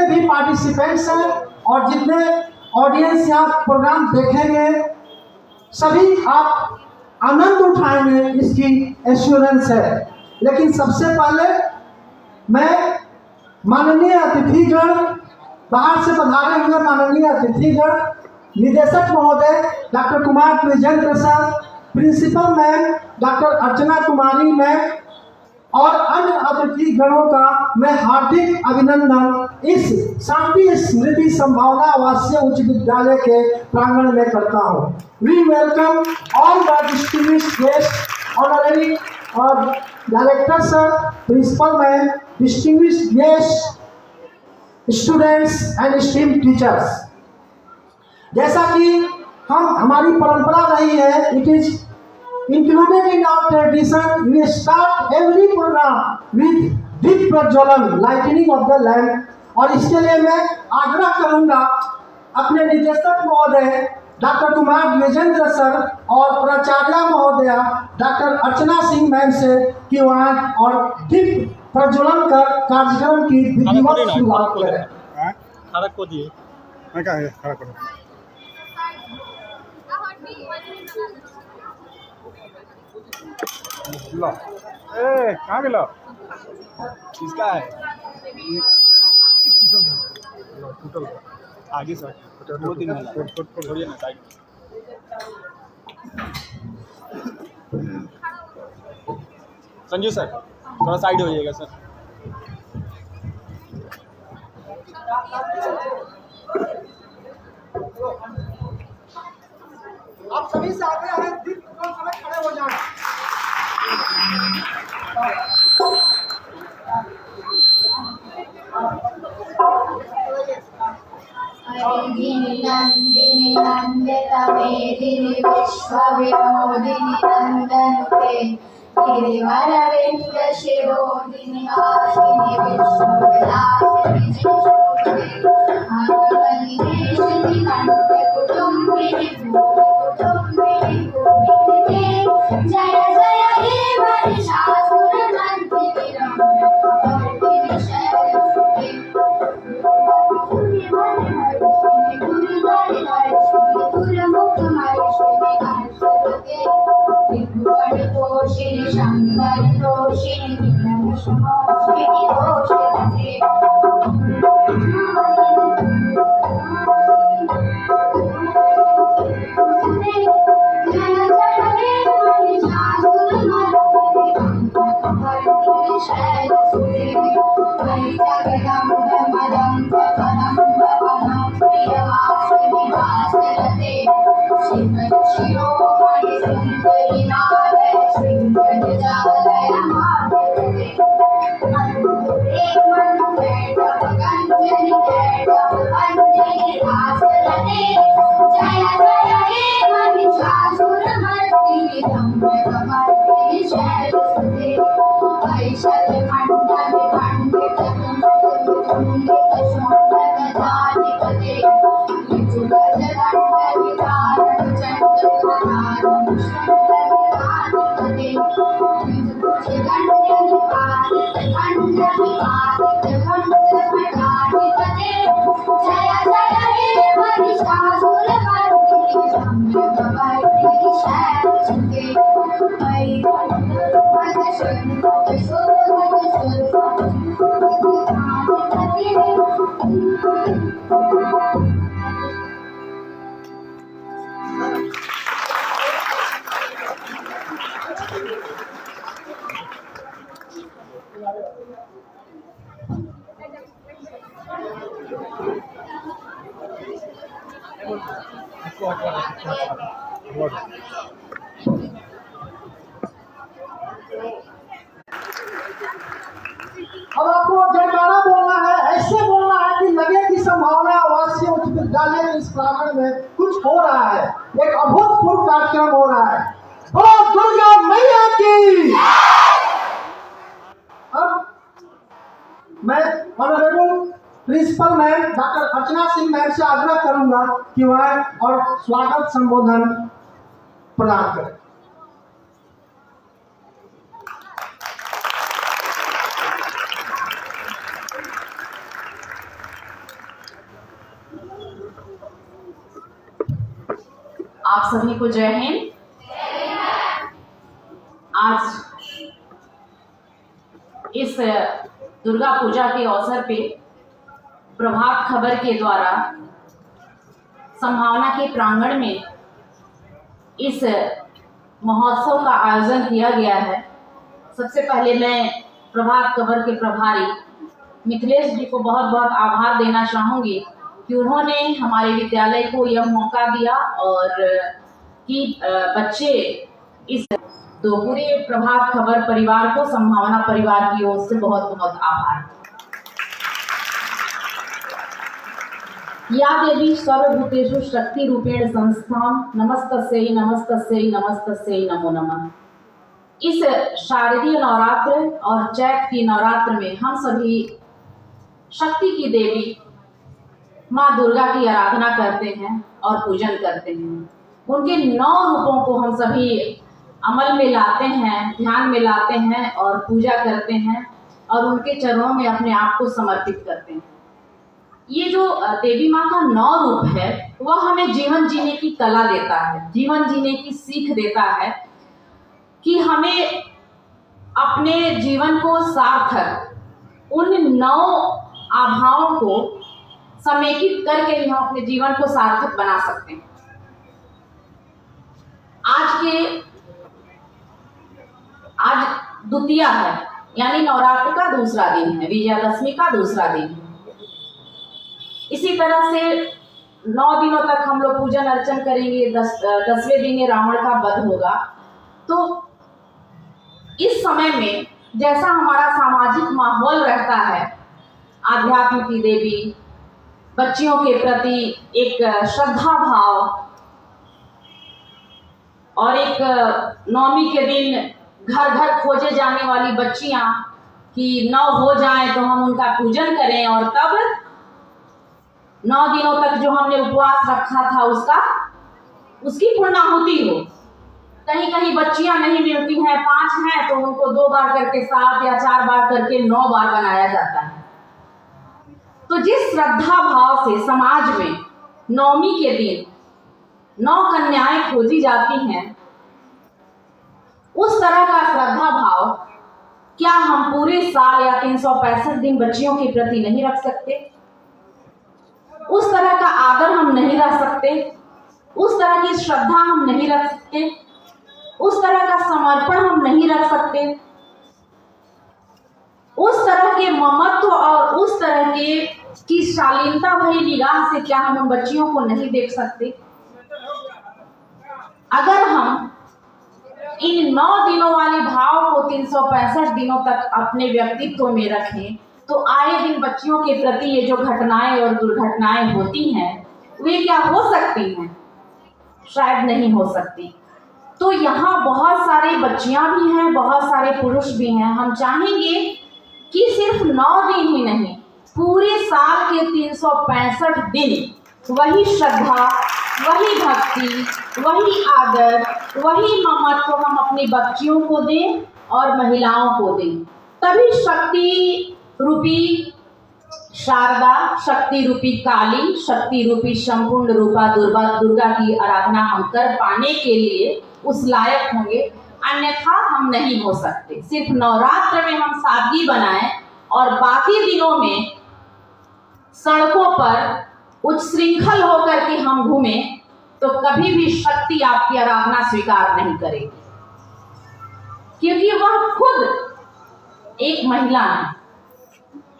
जितने भी पार्टिसिपेंट्स हैं और जितने ऑडियंस यहाँ प्रोग्राम देखेंगे, सभी आप आनंद उठाएंगे, इसकी एश्योरेंस है। लेकिन सबसे पहले मैं माननीय अतिथिगण, बाहर से पधारे हुए माननीय अतिथिगण, निदेशक महोदय doctor Kumar Trijendra sir, principal ma'am doctor Archana Kumari ma'am और अन्य अतिथि गणों का मैं हार्दिक अभिनंदन इस शांति स्मृति संभावना आवासीय उच्च विद्यालय के प्रांगण में करता हूं। We welcome all the distinguished guest, honorary और director sir, principal ma'am, distinguished guest, students and steam teachers. जैसा कि हमारी परंपरा रही है, it is included in our tradition, we start every program with deep prajwalan, lightning of the lamp. और इसके लिए मैं आग्रह करूंगा अपने निदेशक महोदय डॉक्टर कुमार द्विजेंद्र सर और प्राचार्य महोदया डॉक्टर अर्चना सिंह मैम से कि वहाँ और दीप प्रज्वलन कर कार्यक्रम की विधिवत शुरुआत करें। लो ए कहाँ मिला किसका है टोटल आगे सर दो तीन छोड़िए ना साइड। संजू सर थोड़ा साइड हो जाइएगा सर। आप सभी से आग्रह है, खड़े हो जाएं। नंदिनी नंदित मेदिनी विश्व विनोदिनी नंदनुते गिरिवरविंद शिरोदिनी आशिनी विष्णु विलासिनी जयशोभिते भगवती देशनि कंठ कुटुंबिनी कुटुंबिनी भूमिते जय जय हे महिषासुर मर्दिनी रम्यकपर्दिनी शैलसुते शंकर तोषिणी तोषिणी तोषिणी अब आपको जयकारा बोलना है, ऐसे बोलना है कि लगे कि संभावना आवासीय उच्च विद्यालय इस प्रांगण में कुछ हो रहा है, एक अभूतपूर्व कार्यक्रम हो रहा है। बोलो दुर्गा मैया की। अब मैं honourable principal ma'am doctor Archana Singh ma'am से आग्रह करूंगा कि वह और स्वागत संबोधन प्रदान करें। आप सभी को जय हिंद। आज इस दुर्गा पूजा के अवसर पे प्रभात खबर के द्वारा संभावना के प्रांगण में इस महोत्सव का आयोजन किया गया है। सबसे पहले मैं प्रभात खबर के प्रभारी मिथिलेश जी को बहुत बहुत आभार देना चाहूँगी कि उन्होंने हमारे विद्यालय को यह मौका दिया और कि बच्चे इस तो पूरे प्रभात खबर परिवार को, संभावना परिवार की ओर से बहुत बहुत आभार। या देवी सर्वभूतेषु शक्ति रूपेण संस्थान नमस्तस्यै नमस्तस्यै नमस्तस्यै नमो नमः। इस शारदीय नवरात्र और चैत की नवरात्र में हम सभी शक्ति की देवी माँ दुर्गा की आराधना करते हैं और पूजन करते हैं। उनके 9 रूपों को हम सभी अमल में लाते हैं, ध्यान में लाते हैं और पूजा करते हैं और उनके चरणों में अपने आप को समर्पित करते हैं। ये जो देवी माँ का 9 रूप है वह हमें जीवन जीने की कला देता है, जीवन जीने की सीख देता है कि हमें अपने जीवन को सार्थक उन 9 आभाओं को समेकित करके ही हम अपने जीवन को सार्थक बना सकते हैं। आज द्वितीया है, यानी नवरात्र का दूसरा दिन है, विजयादशमी का दूसरा दिन है। इसी तरह से 9 दिनों तक हम लोग पूजन अर्चन करेंगे। 10वें दिन रावण का वध होगा। तो इस समय में जैसा हमारा सामाजिक माहौल रहता है, आध्यात्म की देवी, बच्चियों के प्रति एक श्रद्धा भाव और एक नवमी के दिन घर घर खोजे जाने वाली बच्चियां कि 9 हो जाएं तो हम उनका पूजन करें और तब 9 दिनों तक जो हमने उपवास रखा था उसकी पूर्णाहुति हो। कहीं कहीं बच्चियां नहीं मिलती हैं, 5 हैं तो उनको 2 बार करके 7 या 4 बार करके 9 बार बनाया जाता है। तो जिस श्रद्धा भाव से समाज में नवमी के दिन 9 कन्याएं खोजी जाती हैं, उस तरह का श्रद्धा भाव क्या हम पूरे साल या 365 दिन बच्चियों के प्रति नहीं रख सकते? उस तरह का आदर हम नहीं रख सकते? उस तरह की श्रद्धा हम नहीं रख सकते? उस तरह का समर्पण हम नहीं रख सकते? उस तरह के ममत्व और उस तरह की शालीनता भरी निगाह से क्या हम उन बच्चियों को नहीं देख सकते? अगर हम इन 9 दिनों वाले भाव को 365 दिनों तक अपने व्यक्तित्व में रखें तो आए दिन बच्चियों के प्रति ये जो घटनाएं और दुर्घटनाएं होती हैं वे क्या हो सकती हैं? शायद नहीं हो सकती। तो यहाँ बहुत सारे बच्चियां भी हैं, बहुत सारे पुरुष भी हैं। हम चाहेंगे कि सिर्फ 9 दिन ही नहीं, पूरे साल के 365 दिन वही श्रद्धा, वही भक्ति, वही आदर, वही ममत्व हम अपनी बच्चियों को दें और महिलाओं को दें। तभी शक्ति रूपी शारदा, शक्ति रूपी काली, शक्ति रूपी संपूर्ण रूपा दुर्गा की आराधना हम कर पाने के लिए उस लायक होंगे, अन्यथा हम नहीं हो सकते। सिर्फ नवरात्र में हम सादगी बनाएं और बाकी दिनों में सड़कों पर उच्छृंखल होकर के हम घूमें तो कभी भी शक्ति आपकी आराधना स्वीकार नहीं करेगी, क्योंकि वह खुद एक महिला है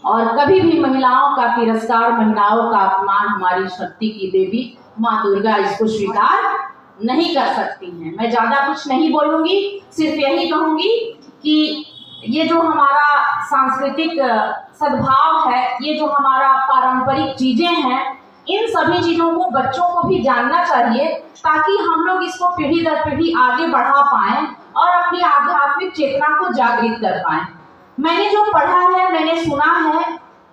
और कभी भी महिलाओं का तिरस्कार, महिलाओं का अपमान हमारी शक्ति की देवी माँ दुर्गा इसको स्वीकार नहीं कर सकती हैं। मैं ज्यादा कुछ नहीं बोलूंगी, सिर्फ यही कहूंगी कि ये जो हमारा सांस्कृतिक सद्भाव है, ये जो हमारा पारंपरिक चीजें हैं, इन सभी चीजों को बच्चों को भी जानना चाहिए ताकि हम लोग इसको पीढ़ी दर पीढ़ी आगे बढ़ा पाएं और अपनी आध्यात्मिक चेतना को जागृत कर पाएं। मैंने जो पढ़ा है, मैंने सुना है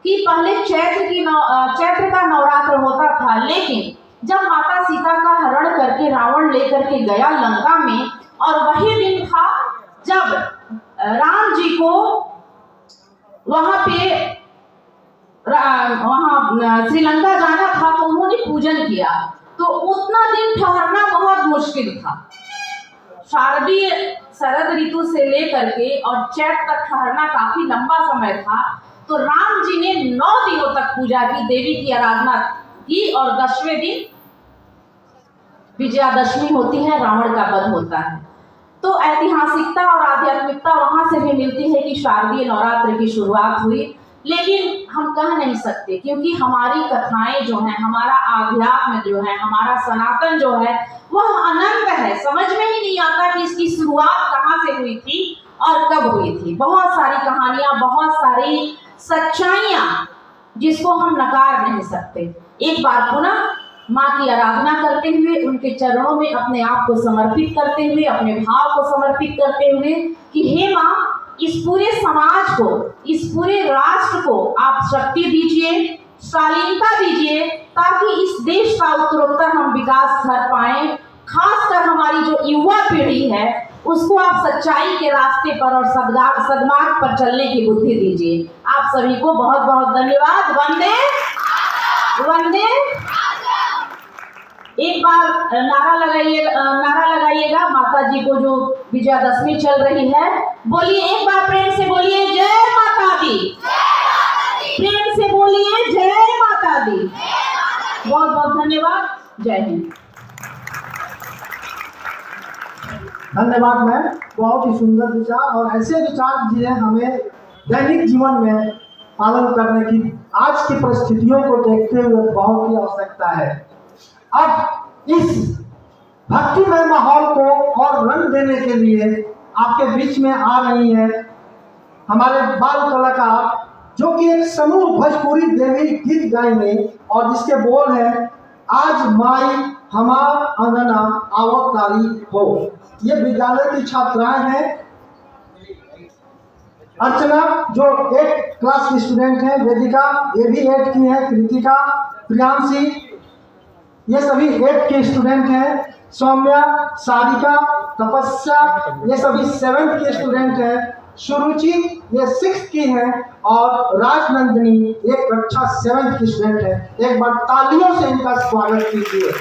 कि पहले चैत्र का नवरात्र होता था, लेकिन जब माता सीता का हरण करके रावण लेकर के गया लंका में, और वही दिन था जब राम जी को वहां श्रीलंका जाना था, तो उन्होंने पूजन किया। तो उतना दिन ठहरना बहुत मुश्किल था। शारदीय शरद ऋतु से लेकर के और चैत तक ठहरना काफी लंबा समय था। तो राम जी ने 9 दिनों तक पूजा की, देवी की आराधना की, और 10वें दिन विजयादशमी होती है, रावण का वध होता है। तो ऐतिहासिकता और आध्यात्मिकता वहां से भी मिलती है कि शारदीय नवरात्र की शुरुआत हुई। लेकिन हम कह नहीं सकते, क्योंकि हमारी कथाएं जो हैं, हमारा आध्यात्म जो है, हमारा सनातन जो है, वह अनंत है। समझ में ही नहीं आता कि इसकी शुरुआत कहाँ से हुई थी और कब हुई थी। बहुत सारी कहानियां, बहुत सारी सच्चाइयां जिसको हम नकार नहीं सकते। एक बार पुनः माँ की आराधना करते हुए, उनके चरणों में अपने आप को समर्पित करते हुए, अपने भाव को समर्पित करते हुए कि हे माँ, इस पूरे समाज को, इस पूरे राष्ट्र को आप शक्ति दीजिए, शालीनता दीजिए, ताकि इस देश का उत्तरोत्तर हम विकास कर पाए। खासकर हमारी जो युवा पीढ़ी है, उसको आप सच्चाई के रास्ते पर और सद्मार्ग पर चलने की बुद्धि दीजिए। आप सभी को बहुत बहुत धन्यवाद। वंदे वंदे। एक बार नारा लगाइएगा माता जी को, जो विजयादशमी चल रही है। बोलिए, एक बार प्रेम से बोलिए, जय माता दी। प्रेम से बोलिए, जय माता दी। बहुत बहुत धन्यवाद। जय हिंद। धन्यवाद मैम, बहुत ही सुंदर विचार, और ऐसे विचार जिन्हें हमें दैनिक जीवन में पालन करने की आज की परिस्थितियों को देखते हुए बहुत ही आवश्यकता है। अब इस भक्तिमय माहौल को और रंग देने के लिए आपके बीच में आ रही है हमारे बाल कलाकार, जो कि एक समूह भोजपुरी देवी गीत गाएंगे, और जिसके बोल है, आज माई हमार अंगना आवतारी हो। ये विद्यालय की छात्राएं हैं। अर्चना जो 8th क्लास की स्टूडेंट है, वेदिका ये भी 8 की है, कृतिका, प्रियांशी ये सभी 8 के स्टूडेंट हैं, सौम्या, सारिका, तपस्या ये सभी 7th के स्टूडेंट हैं, सुरुचि ये 6th की है, और राजनंदिनी एक कक्षा 7th की स्टूडेंट है। एक बार तालियों से इनका स्वागत कीजिए।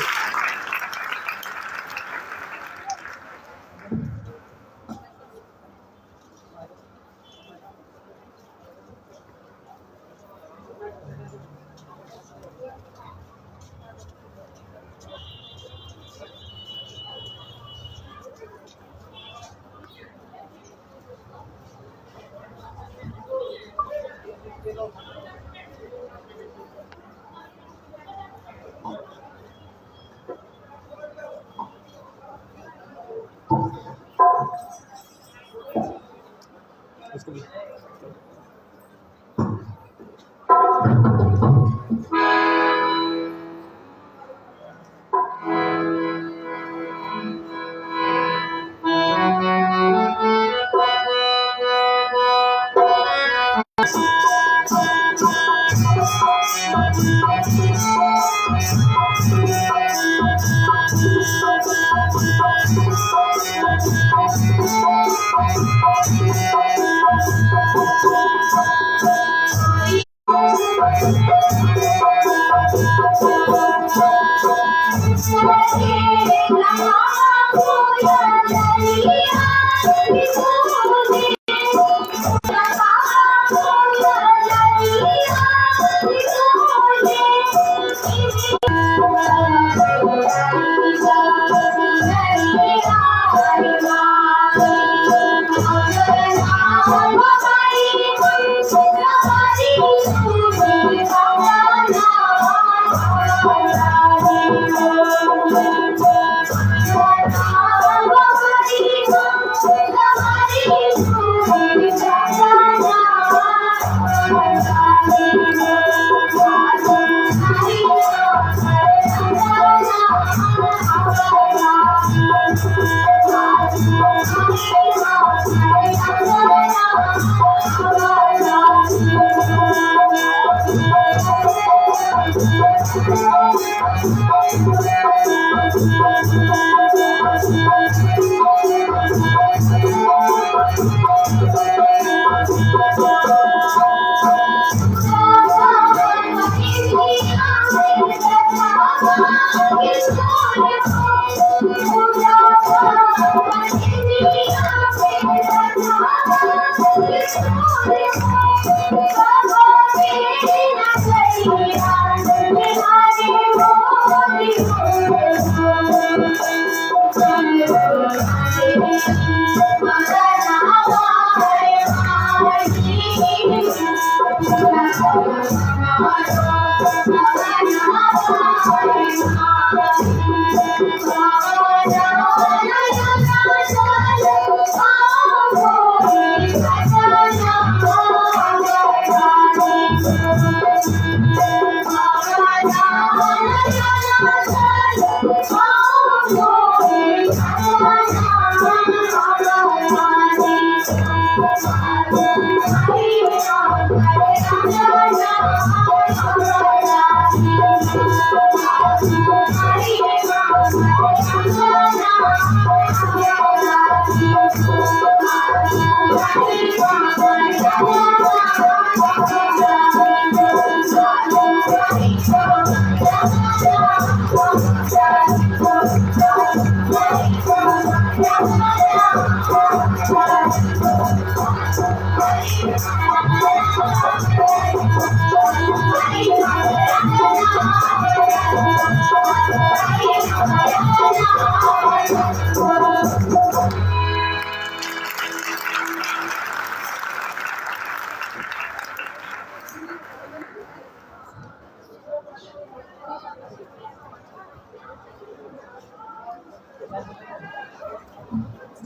इसको भी Yes.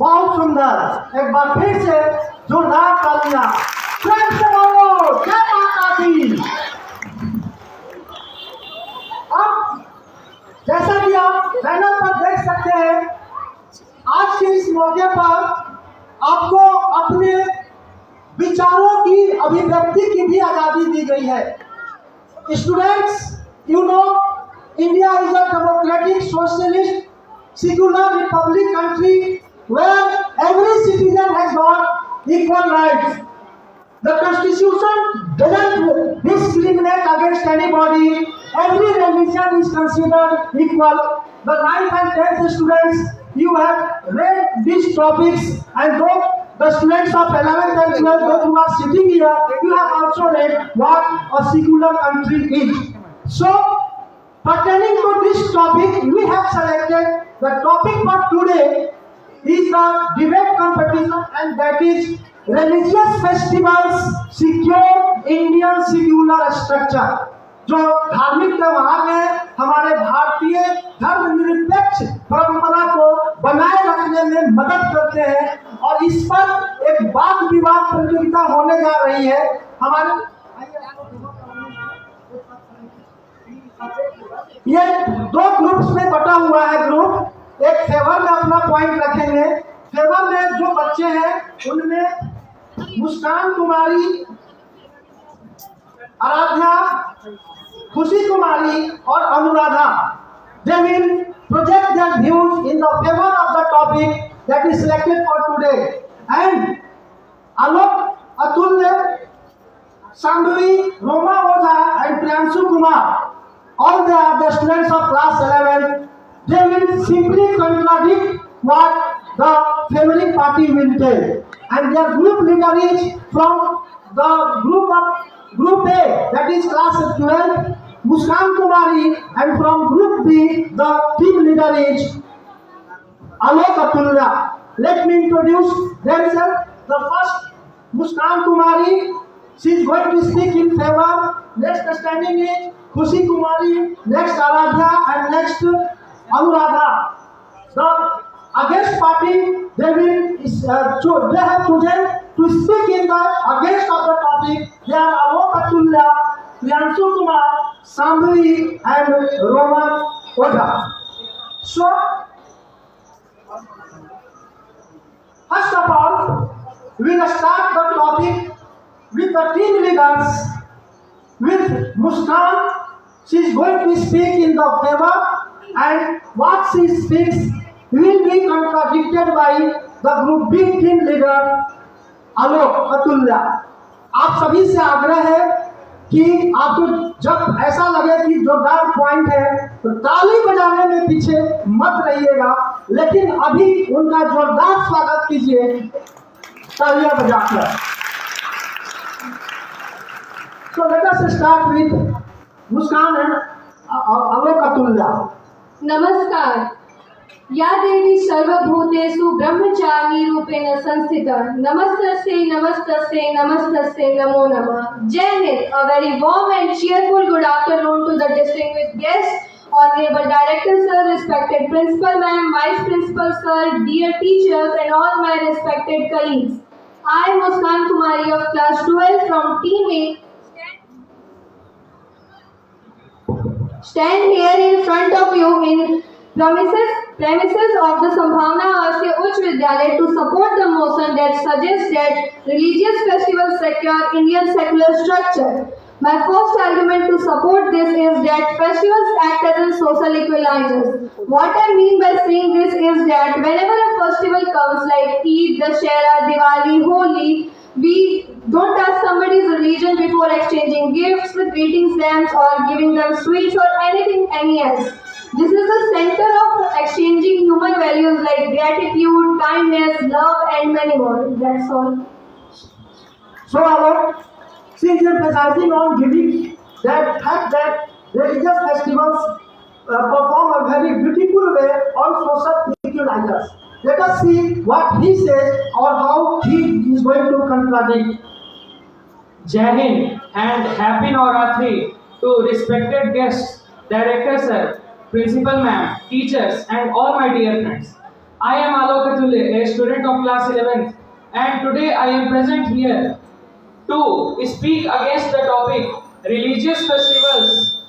बहुत सुंदर, एक बार फिर से जोरदार तालियां। प्रेम से बोलो जय माता दी। अब जैसा कि आप बैनर पर देख सकते हैं, आज के इस मौके पर आपको अपने विचारों की अभिव्यक्ति की भी आजादी दी गई है। Students, you know, India is a democratic socialist secular republic country where every citizen has got equal rights. The constitution doesn't discriminate against anybody. Every religion is considered equal. The 9th and 10th students, you have read these topics, and though the students of 11th and 12th who are sitting here, you have also read what a secular country is. So, pertaining to this topic, we have selected the topic for today is the debate competition, and that is religious festivals secure Indian secular structure. जो धार्मिक त्योहार है हमारे भारतीय धर्मनिरपेक्ष परंपरा को बनाए रखने में मदद करते हैं, और इस पर एक वाद विवाद प्रतियोगिता होने जा रही है। हमारे ये दो ग्रुप्स में बटा हुआ है। ग्रुप एक फेवर में अपना पॉइंट रखेंगे। फेवर में जो बच्चे हैं उनमें मुस्कान कुमारी, आराध्या, खुशी कुमारी और Anuradha. They will project their views in the favor of the topic that is selected for today. And Alok, Atulya, Sambhavi, Roma Oza and Priyanshu Kumar, all they are the students of class 11. They will simply contradict what the favoring party will tell, and their group leader is from the group A, that is class 12, Muskan Kumari, and from group B, the team leader is Alok Atulya. Let me introduce themselves. The first, Muskan Kumari, she is going to speak in favor. Next standing is Khushi Kumari, next Aradhya, and next Anuradha. The against party, they have chosen to speak in the against of the topic. They are Alok Atulya, Priyanshu Kumar, Sambhavi, and Roman Oza. So, first of all, we will start the topic with the team leaders. With Muskan, she is going to speak in the favor, and what she speaks will be contradicted by the group B team leader Alok Atulya. आप सभी से आग्रह है कि आपको जब ऐसा लगे कि जोरदार पॉइंट है तो ताली बजाने में पीछे मत रहिएगा, लेकिन अभी उनका जोरदार स्वागत कीजिए तालियां बजाकर। So let us start with Muskan and Alok Atulya. नमस्कार, या देवी सर्वभूतेषु ब्रह्मचारिणी रूपेण संस्थिता नमस्तस्यै नमस्तस्यै नमस्तस्यै नमो नमः. Jai Hind. A very warm and cheerful good afternoon to the distinguished guests, honorable director sir, respected principal ma'am, vice principal sir, dear teachers and all my respected colleagues. I am Muskan Kumari of class 12 from team A. Stand here in front of you in premises of the Sambhavna Asya Uch Vidyalaya to support the motion that suggests that religious festivals secure Indian secular structure. My first argument to support this is that festivals act as social equalizers. What I mean by saying this is that whenever a festival comes like Eid, Dussehra, Diwali, Holi, we don't ask somebody's religion before exchanging gifts, greeting stamps or giving them sweets or any else. This is the center of exchanging human values like gratitude, kindness, love and many more. That's all. So our since emphasizing on giving that fact that religious festivals perform a very beautiful way on social equalizers. Let us see what he says or how he is going to contradict. Jai Hind and Happy Navratri to respected guests, director sir, principal ma'am, teachers and all my dear friends. I am Alok Athule, a student of class 11th, and today I am present here to speak against the topic religious festivals.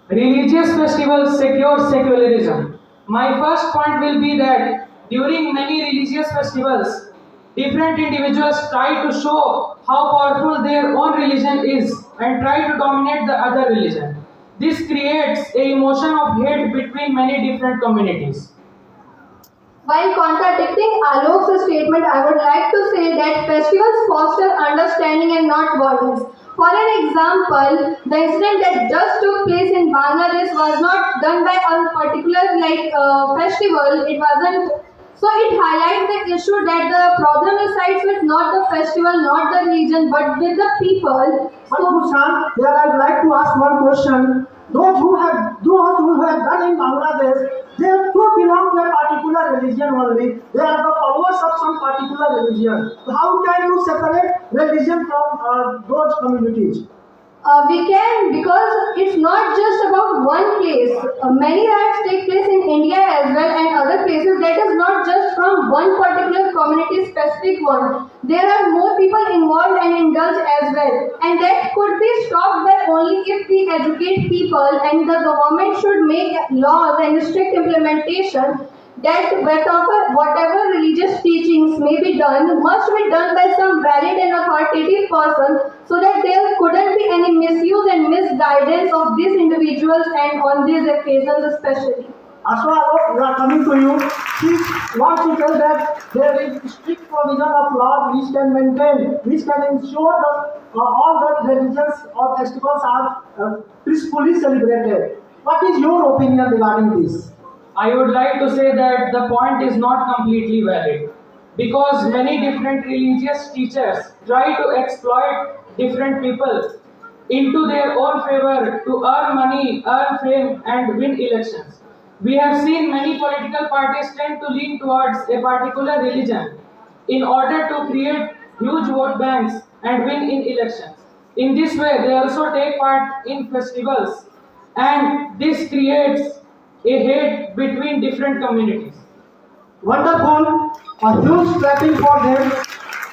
Religious festivals secure secularism. My first point will be that during many religious festivals, different individuals try to show how powerful their own religion is and try to dominate the other religion. This creates a emotion of hate between many different communities. While contradicting Alok's statement, I would like to say that festivals foster understanding and not violence. For an example, the incident that just took place in Bangladesh was not done by a particular festival. It wasn't. So it highlights the issue that the problem resides with not the festival, not the religion, but with the people. But Muskan, here I would like to ask one question. Those who have done in Bangladesh, they do belong to a particular religion only. They are the followers of some particular religion. So how can you separate religion from those communities? We can, because it's not just about one place. Many riots take place in India as well and other places. That is not just from one particular community specific one. There are more people involved and indulge as well. And that could be stopped by only if we educate people, and the government should make laws and strict implementation that whatever religious teachings may be done must be done by some valid and authoritative person, so that there couldn't be any misuse and misguidance of these individuals and on these occasions especially. Also, we are coming to you. She wants to tell that there is strict provision of law which can maintain, which can ensure that all the religions or festivals are peacefully celebrated. What is your opinion regarding this? I would like to say that the point is not completely valid because many different religious teachers try to exploit different people into their own favor to earn money, earn fame and win elections. We have seen many political parties tend to lean towards a particular religion in order to create huge vote banks and win in elections. In this way, they also take part in festivals, and this creates a hate between different communities. Wonderful, a huge clapping for them.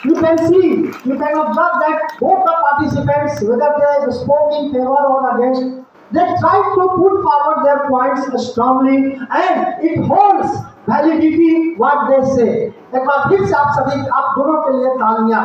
You can observe that both the participants, whether they spoke in favor or against, they tried to put forward their points strongly, and it holds validity what they say. एक बार फिर से आप दोनों के लिए तालियां.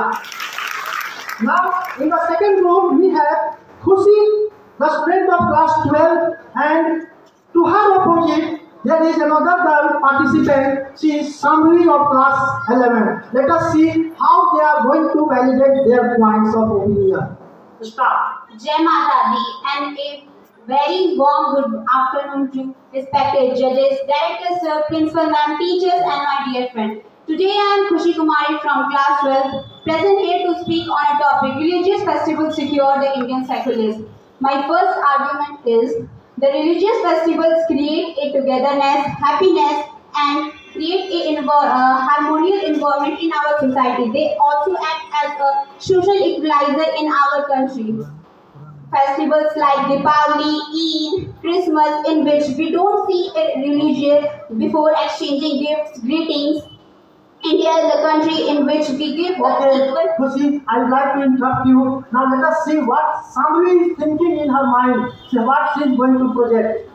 Now, in the second group, we have Khushi, the student of class 12, and to her opposite, there is another girl participant. She is Samri of class 11. Let us see how they are going to validate their points of opinion. Start. Jai Mata Di and a very warm good afternoon to respected judges, directors, sir, principal ma'am, teachers and my dear friend. Today I am Khushi Kumari from class 12, present here to speak on a topic: religious festivals secure the Indian secularism. My first argument is the religious festivals create a togetherness, happiness and create harmonious environment in our society. They also act as a social equalizer in our country. Festivals like Deepavali, Eid, Christmas, in which we don't see a religion before exchanging gifts, greetings. India is a country in which we give the Okay, equal. Khushi, I would like to interrupt you. Now let us see what Sambhavi is thinking in her mind. So what she is going to project.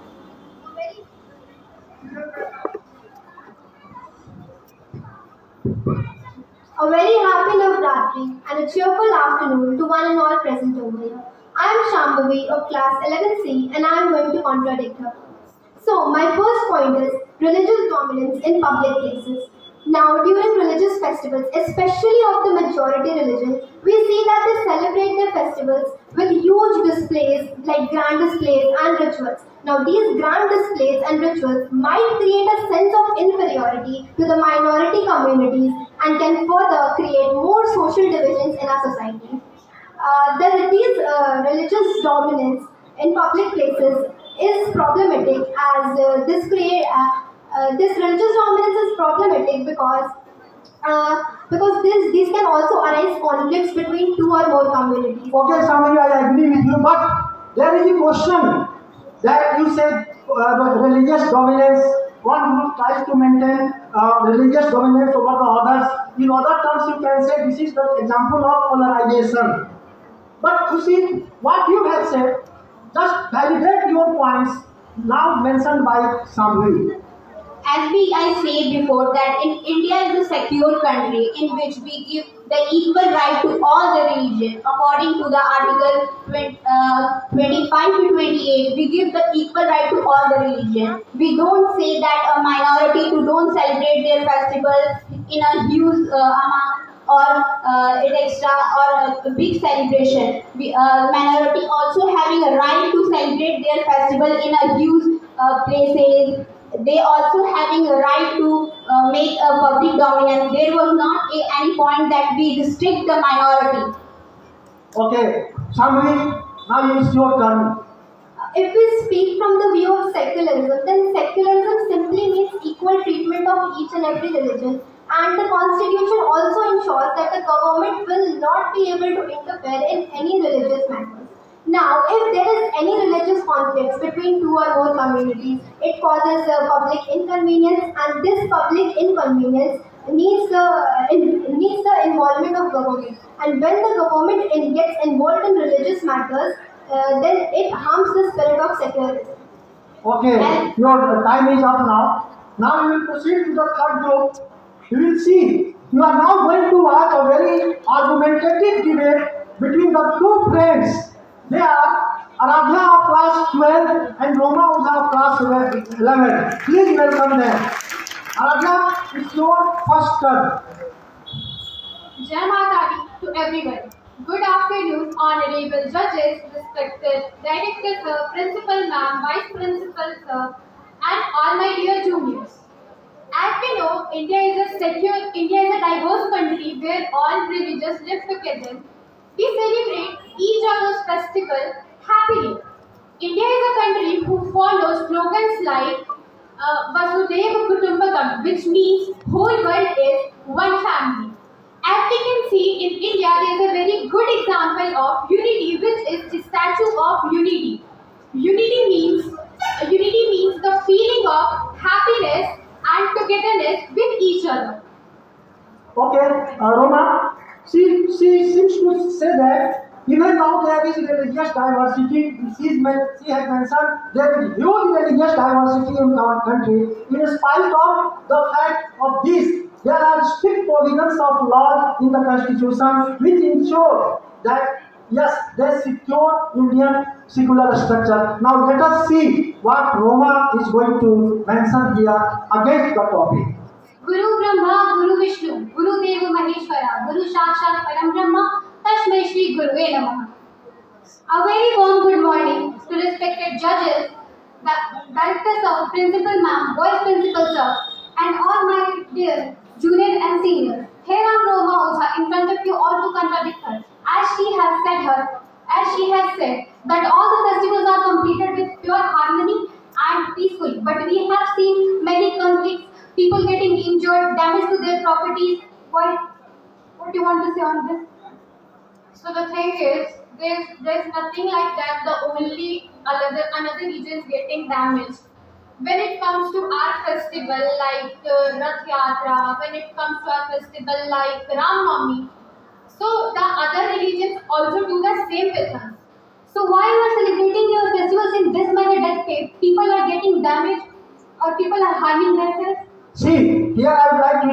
A very happy Navratri and a cheerful afternoon to one and all present over here. I am Shambhavi of class 11C and I am going to contradict her. So, my first point is religious dominance in public places. Now, during religious festivals, especially of the majority religion, we see that they celebrate their festivals with huge displays, like grand displays and rituals. Now, these grand displays and rituals might create a sense of inferiority to the minority communities and can further create more social divisions in our society. These religious dominance in public places is problematic as this religious dominance is problematic because these can also arise conflicts between two or more communities. Okay, Sambhavi, I agree with you, but there is a question that you said religious dominance. One group tries to maintain religious dominance over the others. In other terms, you can say this is the example of polarization. But you see, what you have said, just validate your points now mentioned by Sambhavi. As I said before, that in India is a secure country in which we give the equal right to all the religion. According to the article 25 to 28, we give the equal right to all the religion. We don't say that a minority who don't celebrate their festival in a huge amount or it extra or a big celebration. Minority also having a right to celebrate their festival in a huge places. They also having a right to make a public dominance. There was not any point that we restrict the minority. Okay, Sambhavi, now it's your turn. If we speak from the view of secularism, then secularism simply means equal treatment of each and every religion. And the constitution also ensures that the government will not be able to interfere in any religious matters. Now, if there is any religious conflicts between two or more communities, it causes public inconvenience, and this public inconvenience needs the involvement of government. And when the government gets involved in religious matters, then it harms the spirit of secularism. Okay, your time is up now. Now we will proceed to the third group. You will see, you are now going to watch a very argumentative debate between the two friends. They are Aradhya of class 12 and Roma of class 11. Please welcome them. Aradhya, it's your first turn. Jai Mata Di to everyone. Good afternoon, honorable judges, respected director sir, principal ma'am, vice principal sir, and all my dear juniors. As we know, India is a diverse country where all religions live together. We celebrate each other's festival happily. India is a country who follows slogans like Vasudhaiva Kutumbakam, which means whole world is one family. As we can see, in India there is a very good example of unity, which is the Statue of Unity. Unity means the feeling of happiness and togetherness with each other. Okay, Roma, she seems to say that even though there is religious diversity, she has mentioned there is huge religious diversity in our country. In spite of the fact of this, there are strict provisions of laws in the constitution which ensure that yes, they secure Indian secular structure. Now let us see what Roma is going to mention here against the topic. Guru Brahma, Guru Vishnu, Guru Deva Maheshwara, Guru Sakshat Param Brahma, Tashmai Shri Guruve Namaha. A very warm good morning to respected judges, the director sir, principal ma'am, vice principal sir, and all my dear junior and senior. Here I am Roma Oza in front of you all to contradict her, as she has said that all the festivals are completed with pure harmony and peacefully. But we have seen many conflicts injured, damage to their properties. What do you want to say on this? So the thing is, there's nothing like that. The only another region is getting damaged. When it comes to our festival like Rath Yatra, when it comes to our festival like Ram Navami, so the other religions also do the same with us. So why you are celebrating your festivals in this manner that people are getting damaged or people are harming themselves? See, here I would like to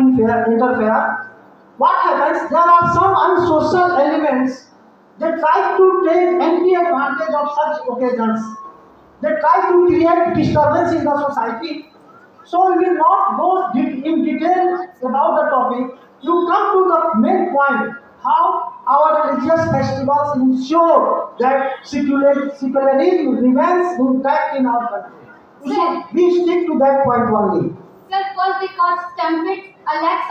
interfere. What happens? There are some unsocial elements. They try to take any advantage of such occasions. They try to create disturbance in the society. So we will not go in detail about the topic. You come to the main point. How our religious festivals ensure that secularism remains intact in our country. So we stick to that point only. Sir, first they got stampede, lakhs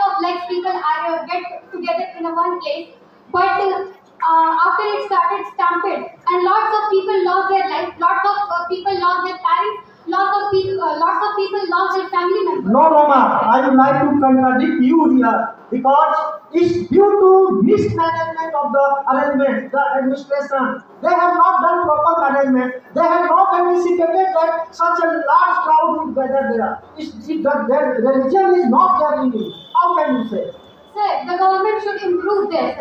people are get together in a one place, but after it started stampede, and lots of people lost their life, lots of people lost their parents, lots of people lost their family members. No, Roma, I would like to contradict you here because it's due to mismanagement of the arrangement, the administration. They have not done proper management. They have not anticipated that such a large crowd would gather there. Their religion is not their religion. How can you say? Sir, the government should improve this.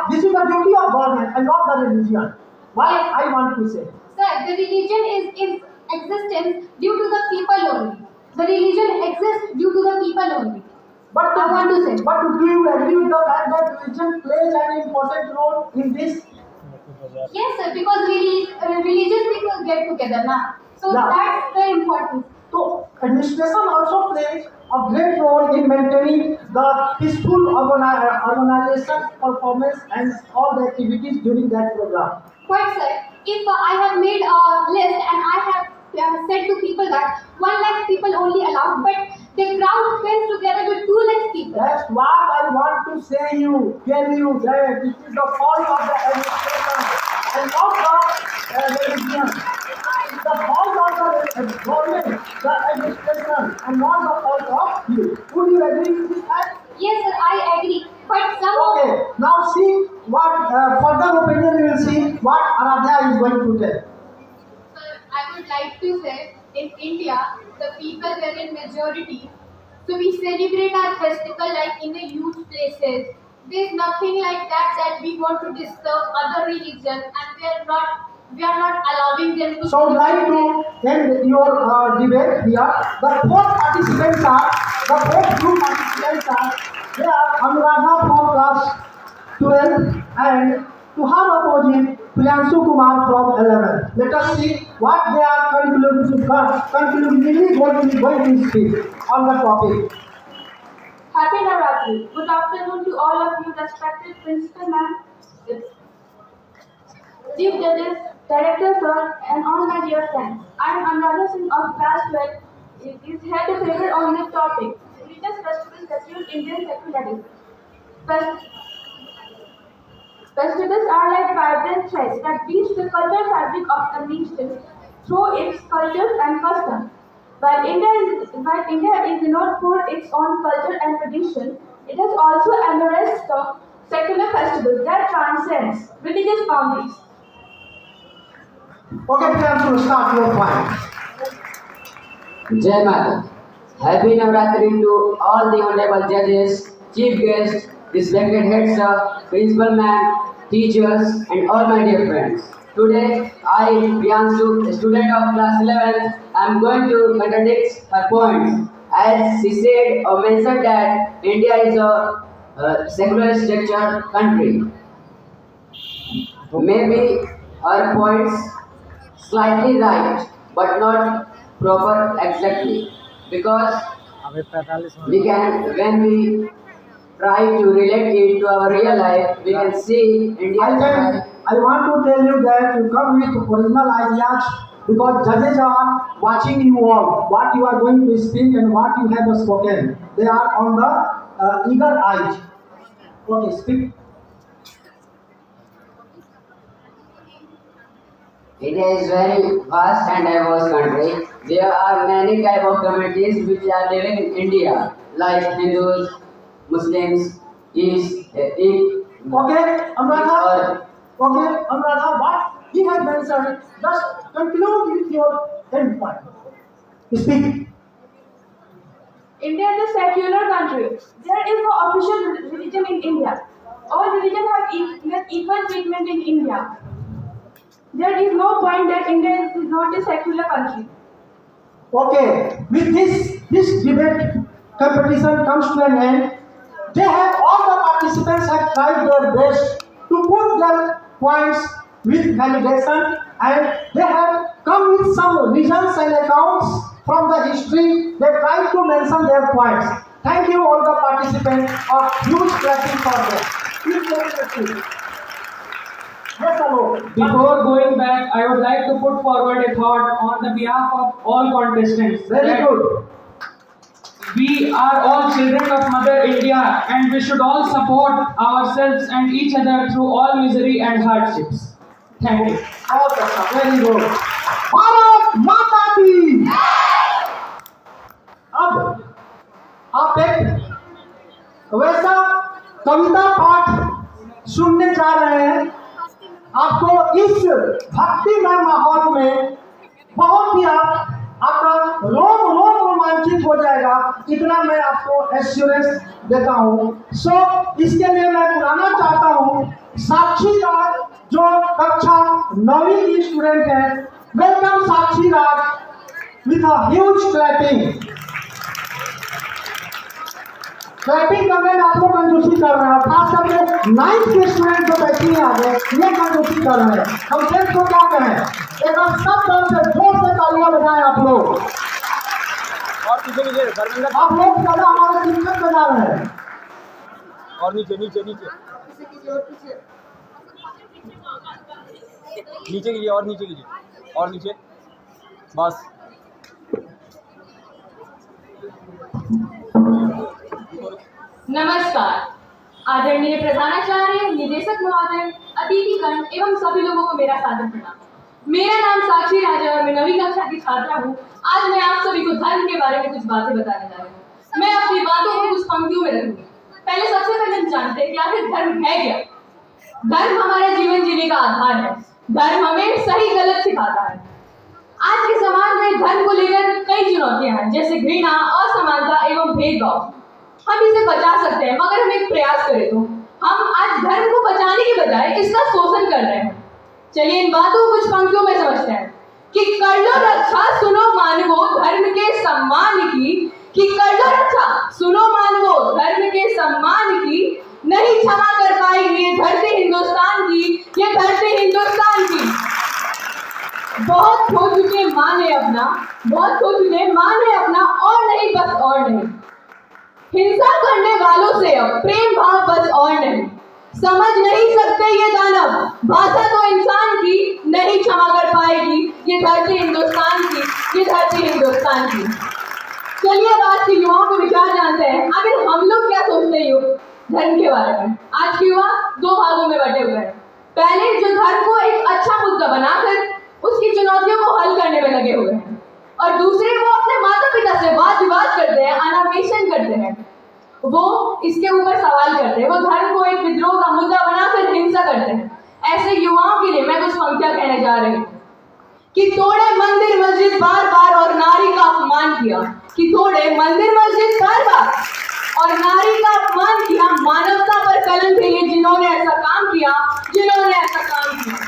This is the duty of government and not the religion. Why I want to say? Sir, the religion is in existence due to the people only. The religion exists due to the people only. But I want to say. But do you agree with the fact that religion plays an important role in this? Yes, sir, because religious people get together now. So Yeah. that's very important. So administration also plays a great role in maintaining the peaceful organization, performance and all the activities during that program. Quite, sir. If I have made a list and I have said to people that 1 lakh people only allowed, but the crowd comes together with 2 lakh people. That's what I want to tell you that this is the fault of the administration and not the religion. It's the fault of the government, the administration, and not the fault of you. Would you agree with this fact? Yes, sir, I agree. But some Okay, now see what further opinion we will see what Aradhya is going to tell. Sir, I would like to say, in India, the people were in majority. So we celebrate our festival like in the huge places. There's nothing like that we want to disturb other religions, and we are not allowing them to. So I would like to end your debate here. The four group participants are, they are Anuradha from class 12 and to her opposite Priyanshu Kumar from 11. Let us see what they are conclusively going to speak on the topic. Happy Navratri. Good afternoon to all of you, respected principal ma'am, chief judges, director sir, and all my dear friends. I am Anuradha Singh of class 12. It is here to figure on this topic. Religious festivals that use Indian secularism. Festivals are like vibrant threads that weave the cultural fabric of the nation through its cultures and customs. While India is renowned for its own culture and tradition, it has also embraced the secular festivals that transcends religious boundaries. Okay, Priyanshu, start your point. Jai Mata. Happy Navratri to all the honorable judges, chief guests, respected heads of principal ma'am, teachers, and all my dear friends. Today, I, Priyanshu, a student of class 11, am going to contradict her points. As she said or mentioned that India is a secular structured country. Maybe her points slightly right, but not proper exactly. Because we can, when we try to relate it to our real life, we can see India. I want to tell you that you come with original ideas because judges are watching you all, what you are going to speak and what you have spoken. They are on the eager eyes. Okay, speak. India is very vast and diverse country. There are many type of communities which are living in India, like Hindus, Muslims, Sikh, Okay, Anuradha. Okay, Anuradha, what he has mentioned, just conclude with your end point. Speak. India is a secular country. There is no official religion in India. All religions have equal treatment in India. There is no point that India is not a secular country. Okay, with this debate competition comes to an end. They have all the participants have tried their best to put their points with validation, and they have come with some reasons and accounts from the history. They tried to mention their points. Thank you all the participants. A huge clapping for them. Please take your seat. Yes, hello. Before going back, I would like to put forward a thought on the behalf of all contestants. Very that good. We are all children of Mother India, and we should all support ourselves and each other through all misery and hardships. Thank you. बहुत अच्छा, very good. Bharat माता की। अब आप एक वैसा कविता पाठ सुनने जा रहे हैं। आपको इस भक्तिमय माहौल में बहुत ही आपका रोम रोमांचित हो जाएगा, इतना मैं आपको एश्योरेंस देता हूँ। सो इसके लिए मैं बुलाना चाहता हूँ साक्षी राज, जो कक्षा 9वीं की स्टूडेंट है। Welcome Sakshi Raj with a huge clapping. Clapping करने में आप लोग कंजूसी कर रहे हैं, खास करके 9th के स्टूडेंट जो बैठी हैं आगे, ये कंजूसी कर रहे हैं। हम देश को क्या कहें, एक बार सब तरफ से जोर से तालियां बजाएं आप लोग। और पीछे नीचे धर्मेंद्र, आप लोग ज्यादा हमारे शिक्षक बजा रहे हैं। और नीचे नीचे नीचे नीचे कीजिए, और नीचे कीजिए, और नीचे, बस। नमस्कार। आदरणीय प्रधानाचार्य, निदेशक महोदय, अतिथिगण एवं सभी लोगों को मेरा सादर प्रणाम। मेरा नाम साक्षी राज है और मैं 9वीं कक्षा की छात्रा हूँ। आज मैं आप सभी को धर्म के बारे में कुछ बातें बताने जा रही हूँ। मैं अपनी बातों को कुछ पंक्तियों में रखूंगी। सबसे पहले हम जानते हैं कि आखिर धर्म है क्या। धर्म हमारे जीवन जीने का आधार है। धर्म हमें सही गलत सिखाता है। आज के समाज में धर्म को लेकर कई चुनौतियां हैं, जैसे घृणा, असमानता एवं भेदभाव। हम इसे बचा सकते हैं, मगर हम एक प्रयास करें तो हम आज धर्म को बचाने के बजाय इसका शोषण कर रहे हैं। चलिए इन बातों को कुछ पंक्तियों में समझते हैं कि कर लो रक्षा सुनो मानवो धर्म के सम्मान की, कि कर लो रक्षा सुनो मानवो धर्म के सम्मान की, नहीं क्षमा कर पाएगी ये धरती हिंदुस्तान की, ये धरती हिंदुस्तान की। बहुत खो चुके माने अपना, बहुत खो चुके माने अपना, और नहीं बस और नहीं। हिंसा करने वालों से अब प्रेम भाव बस और नहीं। समझ नहीं सकते ये दानव भाषा तो इंसान की, नहीं क्षमा कर पाएगी ये धरती हिंदुस्तान की, ये धरती हिंदुस्तान की। चलिए अब आज के युवाओं के विचार जानते हैं। आखिर हम लोग क्या सोचते हैं धर्म के बारे में। आज के युवा दो भागों में बटे हुए हैं। पहले जो धर्म को एक अच्छा मुद्दा बनाकर उसकी चुनौतियों को हल करने में लगे हुए हैं, और दूसरे वो अपने माता पिता से वाद विवाद करते हैं, अनावेशन करते हैं, वो इसके ऊपर सवाल करते हैं, वो धर्म को एक विद्रोह का मुद्दा बनाकर हिंसा करते हैं। ऐसे युवाओं के लिए मैं कुछ पंक्तियां कहने जा रही हूँ कि तोड़े मंदिर मस्जिद बार बार और नारी का अपमान किया, कि तोड़े मंदिर मस्जिद बार बार और नारी का अपमान किया, मानवता पर कलंक है ये जिन्होंने ऐसा काम किया, जिन्होंने ऐसा काम किया।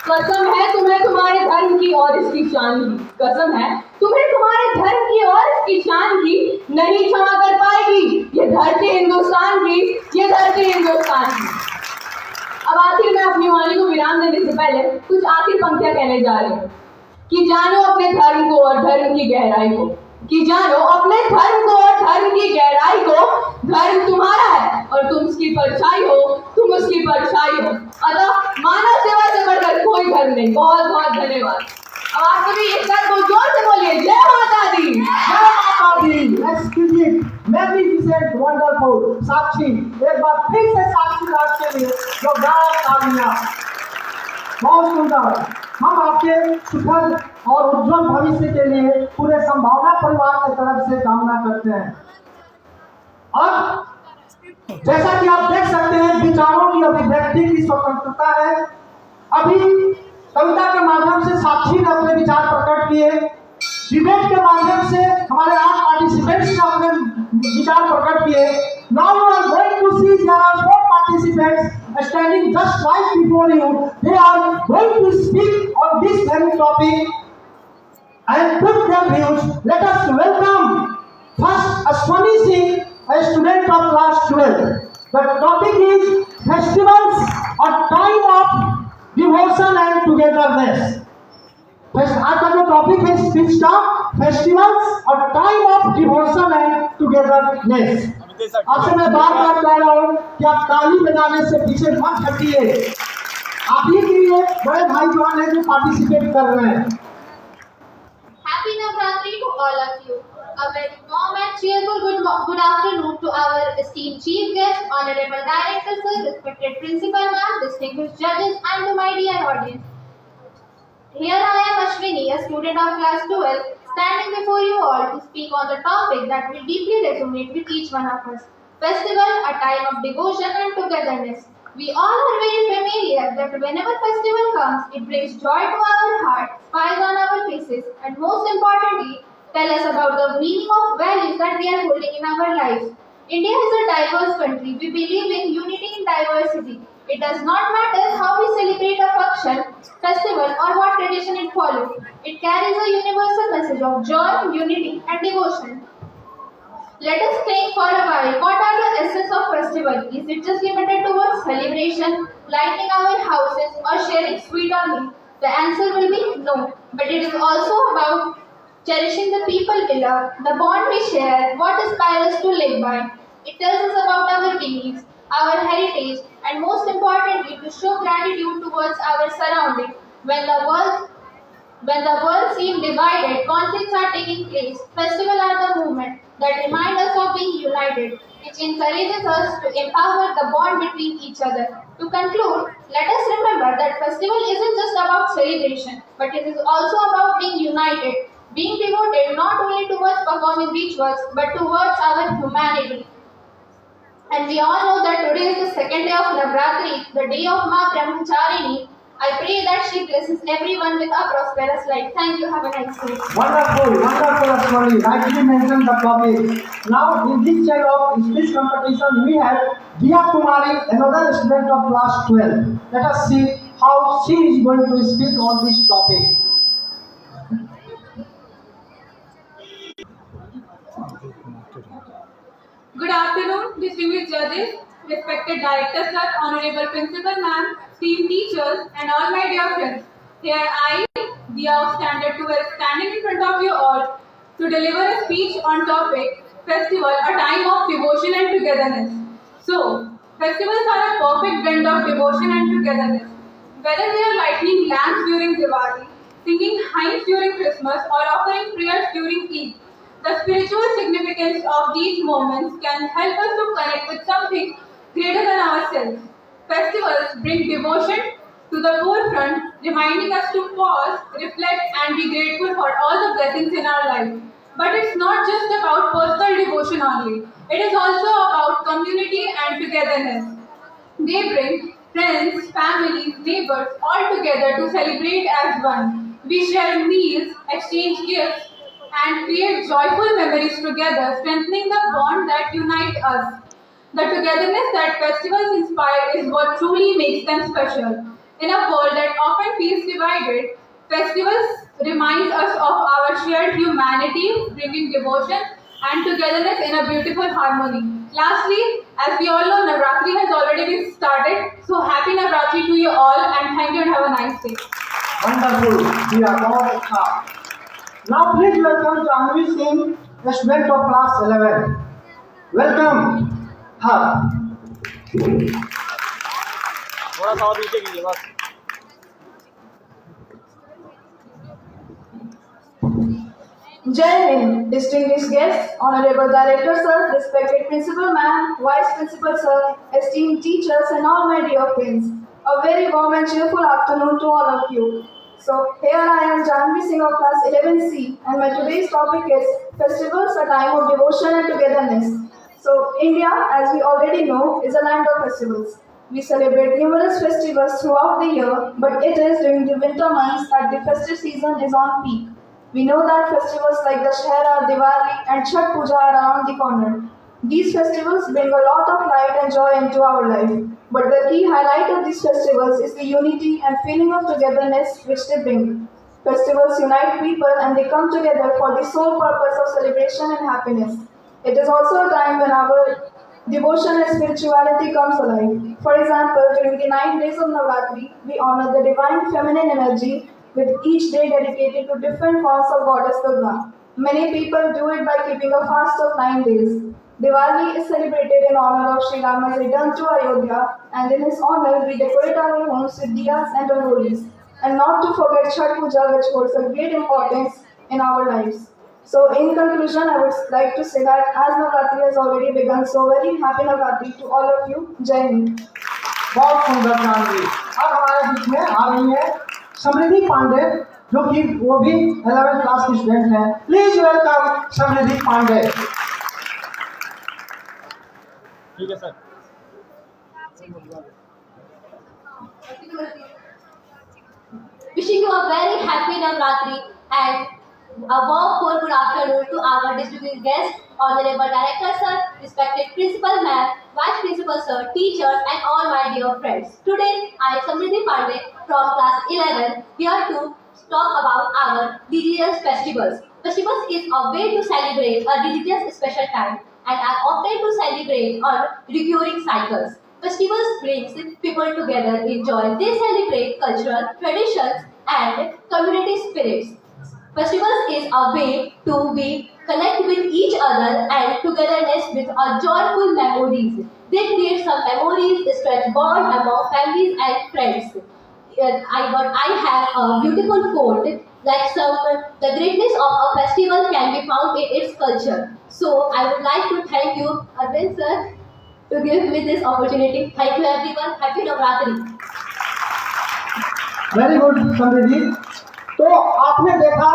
कसम है तुम्हें तुम्हारे धर्म की और इसकी शान की, कसम है तुम्हें तुम्हारे धर्म की और इसकी शान की, नहीं क्षमा कर पाएगी ये धरती हिंदुस्तान की, ये धरती हिंदुस्तान की। अब आखिर मैं अपनी वाणी को विराम देने से पहले कुछ आखिर पंक्तियां कहने जा रही हूँ कि जानो अपने धर्म को और धर्म की गहराई को, कि जानो अपने धर्म को और धर्म की गहराई को। धर्म तुम्हारा है और तुम उसकी परछाई हो, तुम उसकी परछाई हो। अतः मानव सेवा से बढ़कर कोई धर्म नहीं। बहुत बहुत धन्यवाद। अब आप सभी एक साथ बहुत जोर से बोलिए, जय माता दी, जय माता दी। एक्सक्यूजिट, मैग्निफिसेंट, वंडरफुल। साक्षी, एक बार फिर से साक्षी राज के लिए जो गाया तालियां, बहुत सुंदर। हम आपके सुखद और उज्जवल भविष्य के लिए पूरे संभावना परिवार की तरफ से कामना करते हैं। और जैसा कि आप देख सकते हैं, विचारों की अभिव्यक्ति की स्वतंत्रता है। अभी कविता के माध्यम से साक्षी ने अपने विचार प्रकट किए, डिबेट के माध्यम से हमारे 8 पार्टिसिपेंट्स ने अपने विचार प्रकट किए। Now you are going to see there are 4 participants standing just right before you. They are going to speak on this very topic and put their views. Let us welcome first Ashwani Singh, a student of class 12. The topic is festivals, a time of devotion and togetherness. आज का जो topic है speech का, festivals और time of devotion and togetherness. आपसे मैं बार बार कह रहा हूँ कि आप ताली बजाने से पीछे मत हटिए। आप ही के लिए बड़े भाई जवान हैं जो पार्टिसिपेट कर रहे हैं। Happy Navratri to all of you. A very warm and cheerful good afternoon to our esteemed chief guest, honorable director sir, respected principal ma'am, distinguished judges, and to my dear audience. Here I am Ashwini, a student of class 12, standing before you all to speak on the topic that will deeply resonate with each one of us. Festival, a time of devotion and togetherness. We all are very familiar that whenever festival comes, it brings joy to our heart, smiles on our faces, and most importantly, tell us about the meaning of values that we are holding in our lives. India is a diverse country. We believe in unity in diversity. It does not matter how we celebrate a function, festival, or what tradition it follows. It carries a universal message of joy, unity, and devotion. Let us think for a while. What are the essence of festival? Is it just limited towards celebration, lighting our houses, or sharing sweet or meat? The answer will be no. But it is also about cherishing the people we love, the bond we share, what inspires us to live by. It tells us about our beliefs, our heritage, and most importantly, to show gratitude towards our surroundings. When the world seems divided, conflicts are taking place. Festivals are the movement that remind us of being united, which encourages us to empower the bond between each other. To conclude, let us remember that festival isn't just about celebration, but it is also about being united, being devoted not only towards performing rituals, but towards our humanity. And we all know that today is the second day of Navratri, the day of Ma Brahmacharini. I pray that she blesses everyone with a prosperous life. Thank you. Have a nice day. Wonderful, wonderful, Ashwani. Rightly mentioned the topic. Now, in this chair of speech competition, we have Diya Kumari, another student of class 12. Let us see how she is going to speak on this topic. Good afternoon, distinguished judges, respected director sir, honorable principal ma'am, esteemed teachers, and all my dear friends. Here I, Diya of Standard 12, standing in front of you all to deliver a speech on topic Festival, a time of devotion and togetherness. So, festivals are a perfect blend of devotion and togetherness. Whether we are lighting lamps during Diwali, singing hymns during Christmas, or offering prayers during Eid, the spiritual significance of these moments can help us to connect with something greater than ourselves. Festivals bring devotion to the forefront, reminding us to pause, reflect, and be grateful for all the blessings in our life. But it's not just about personal devotion only. It is also about community and togetherness. They bring friends, families, neighbors all together to celebrate as one. We share meals, exchange gifts, and create joyful memories together, strengthening the bond that unites us. The togetherness that festivals inspire is what truly makes them special. In a world that often feels divided, festivals remind us of our shared humanity, bringing devotion and togetherness in a beautiful harmony. Lastly, as we all know, Navratri has already been started. So happy Navratri to you all, and thank you and have a nice day. Wonderful. We are all now please welcome Janvi Singh, a student of class 11. Welcome her. थोड़ा सा और नीचे कीजिए बस। Jai Hind, distinguished guests, honorable director sir, respected principal ma'am, vice principal sir, esteemed teachers, and all my dear friends. A very warm and cheerful afternoon to all of you. So here I am Janvi Singh of class 11C and my today's topic is Festivals, a time of devotion and togetherness. So India, as we already know, is a land of festivals. We celebrate numerous festivals throughout the year, but it is during the winter months that the festive season is on peak. We know that festivals like Dashera, Diwali and Chhath Puja are around the corner. These festivals bring a lot of light and joy into our life. But the key highlight of these festivals is the unity and feeling of togetherness which they bring. Festivals unite people and they come together for the sole purpose of celebration and happiness. It is also a time when our devotion and spirituality comes alive. For example, during the 9 days of Navratri, we honor the divine feminine energy with each day dedicated to different forms of Goddess Durga. Many people do it by keeping a fast of 9 days. Diwali is celebrated in honor of Sri Rama's return to Ayodhya, and in his honor we decorate our homes with diyas and rangolis. And not to forget Chhath Puja, which holds a great importance in our lives. So in conclusion, I would like to say that as Navratri has already begun, so very happy Navratri to all of you. Jai Hind. बहुत सुंदर जानवी। अब हमारे बीच में आ रही है समृद्धि पांडे, जो कि वो भी 11th क्लास की स्टूडेंट है। प्लीज वेलकम समृद्धि पांडे। ठीक है sir. Wishing you a very happy Navratri and a warm good afternoon to our distinguished guests, Honorable Director Sir, respected Principal Ma'am, Vice Principal Sir, teachers and all my dear friends. Today, I, Samriddhi Pandey from class 11, here to talk about our religious festivals. Festivals is a way to celebrate a religious special time and are often to celebrate on recurring cycles. Festivals brings people together in joy. They celebrate cultural traditions and community spirits. Festivals is a way to be connect with each other and togetherness with a joyful memories. They create some memories, stretch bond among families and friends. I have a beautiful quote like the greatness of a festival can be found in its culture. So I would like to thank you, Arvind sir, to give me this opportunity. Thank you everyone. Happy Navratri. Very good Samriddhi. तो आपने देखा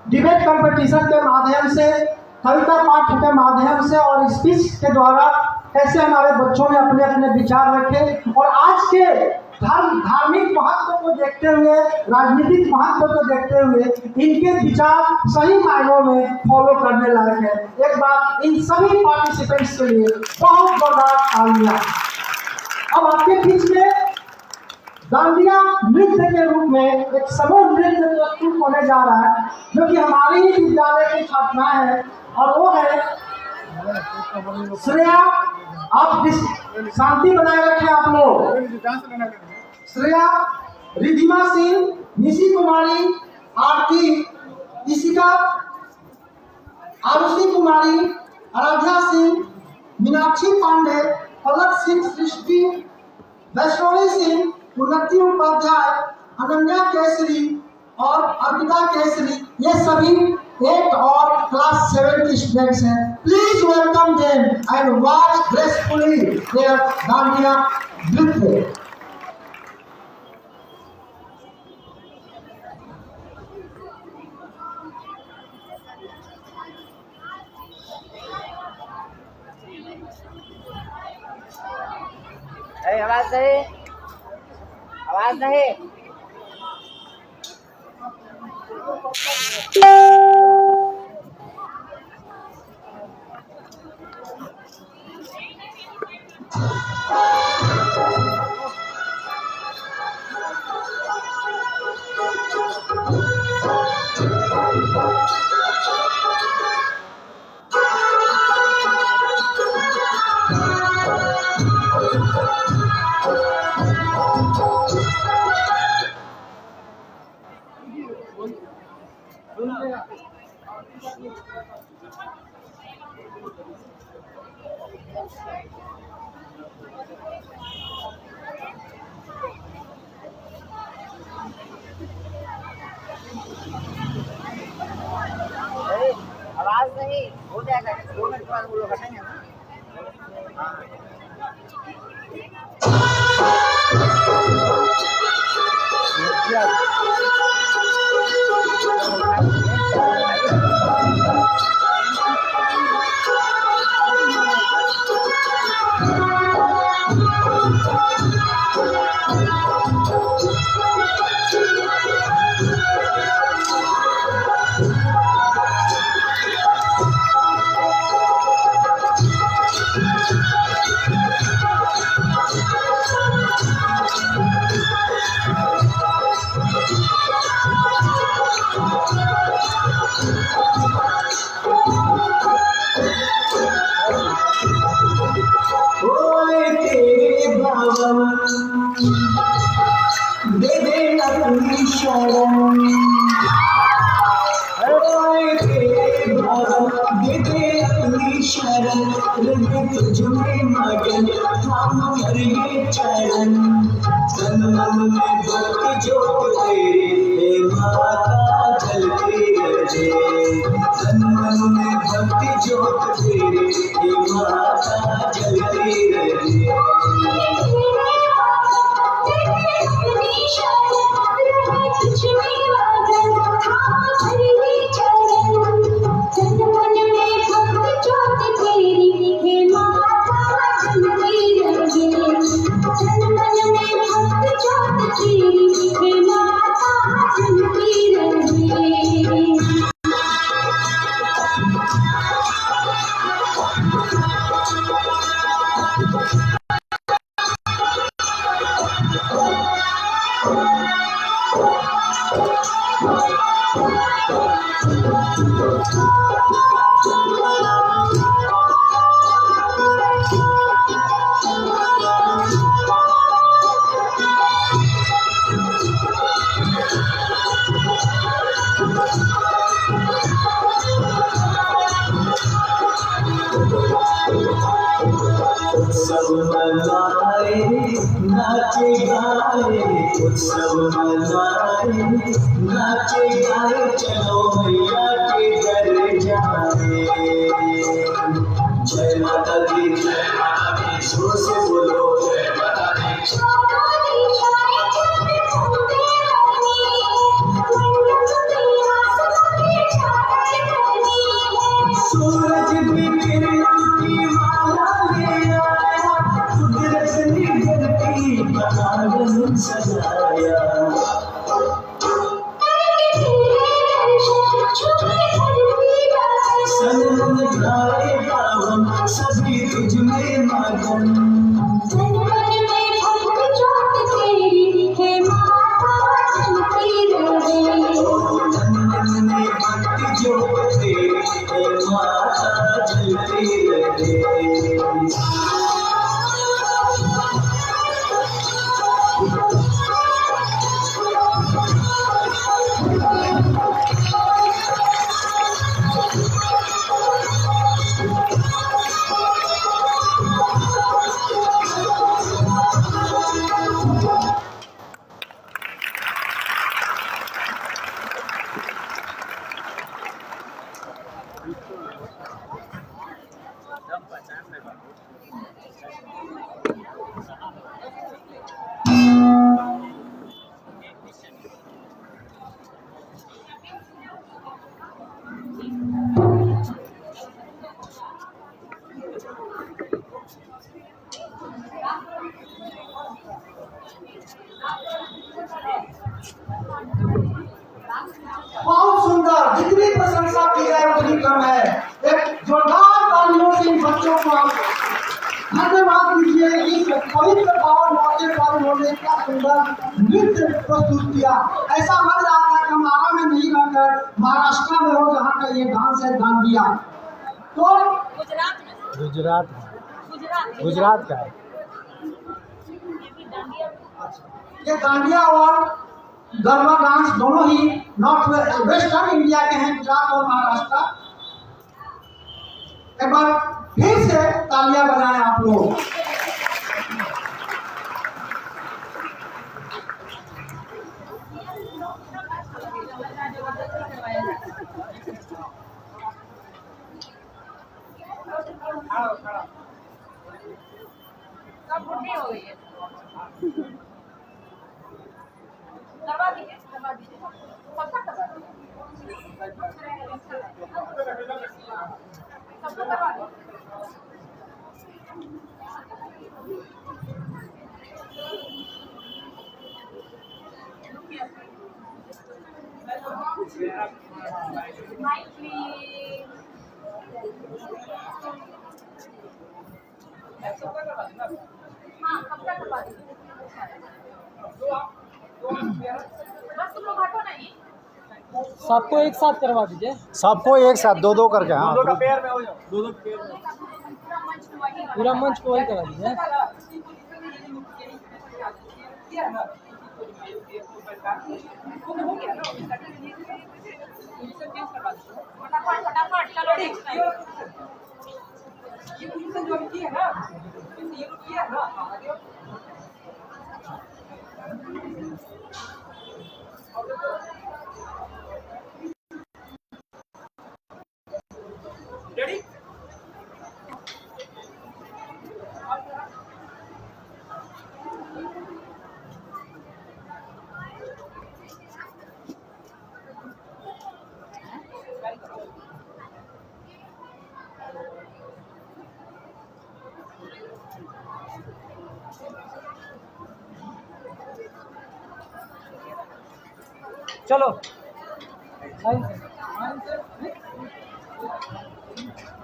debate competition के माध्यम से, कविता पाठ के माध्यम से और स्पीच के द्वारा कैसे हमारे बच्चों ने अपने अपने विचार रखे और आज के धार्मिक महत्व को देखते हुए, राजनीतिक महत्व को देखते हुए इनके विचार सही मायनों में फॉलो करने लायक है। एक बार इन सभी पार्टिसिपेंट्स के लिए बहुत जोरदार तालियां। अब आपके बीच में डांडिया नृत्य के रूप में एक समूह नृत्य प्रस्तुत होने जा रहा है, जो कि हमारे ही विद्यालय की छात्राएं हैं और वो है श्रेया। आप शांति बनाए रखें आप लोग। श्रेया, रिधिमा सिंह, निशी कुमारी, आरती, इशिका, आरुषि कुमारी, आराध्या सिंह, मीनाक्षी पांडे, पलक सिंह, सृष्टि, वैष्णवी सिंह, उन्नति उपाध्याय, अनन्या केसरी और अर्पिता केसरी, ये सभी 8 और क्लास 7 की स्टूडेंट्स हैं। Please welcome them and watch gracefully their dandiya नृत्य। आवाज नहीं, आवाज नहीं। आवाज नहीं, हो जाएगा 2 मिनट बाद वो लोग हटेंगे ना। हाँ। जाए तेरे भाव दे दे अपनी शरण रहे तुझमें मगन हम कर ये चरण तन मन में भक्ति ज्योत तेरी हे माता जलती रहे तन मन में भक्ति ज्योत तेरी हे माता जलती रहे उत्सव मनाए नाचे गाए उत्सव मनाए नाचे गाए चलो मैया के घर जाए जय माता दी जोर से बोलो जय माता दी सूरज भी किरणों की माला ले आया कुदरत ने धरती बहार सजाया सनम गाए पावन सभी तुझ में मगन जो तेरे माता जलती रहे बहुत सुंदर, जितनी प्रशंसा की जाए उतनी कम है। एक जोरदार तालियों से इन बच्चों को आप धन्यवाद दीजिए। इस पवित्र पावन मौके पर उन्होंने इतना सुंदर नृत्य प्रस्तुत किया। ऐसा लग रहा था कि हमारा में नहीं रहकर महाराष्ट्र में हो, जहाँ का ये डांस है दांडिया। तो गुजरात का है। ये दांडिया और गरबा डांस दोनों ही नॉर्थ वेस्टर्न इंडिया के हैं, गुजरात और महाराष्ट्र। एक बार फिर से तालियां बजाएं आप लोग। सब बुढ़ी हो गई है। करवा दीजिए सबका करवा दीजिए सबको करवा दो। हाँ सबका करवा दीजिए। बस तुम लोग हटो नहीं। सबको एक साथ करवा दीजिए। सबको एक साथ दो दो करके। हाँ, दो का पेयर में हो जाओ, दो पेयर में। पूरा मंच को वही करा दीजिए। फटाफट फटाफट चलो नेक्स्ट टाइम। ये पोजीशन जो अभी की है ना, ये तो किया है ना, आगे रेडी। चलो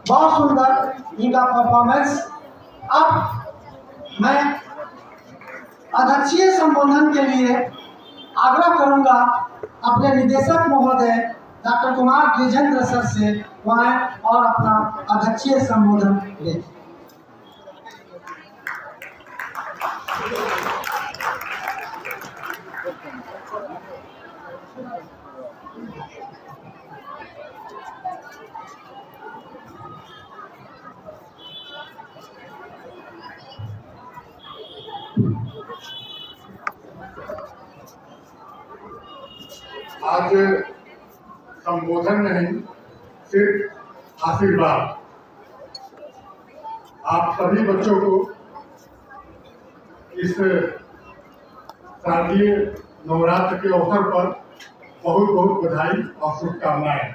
बहुत सुंदर इनका परफॉर्मेंस। अब मैं अध्यक्षीय संबोधन के लिए आग्रह करूंगा अपने निदेशक महोदय डॉक्टर कुमार द्विजेंद्र सर से, वहाँ और अपना अध्यक्षीय संबोधन लें। आज संबोधन नहीं, सिर्फ आशीर्वाद। आप सभी बच्चों को इस शारदीय नवरात्र के अवसर पर बहुत बहुत बधाई और शुभकामनाएं।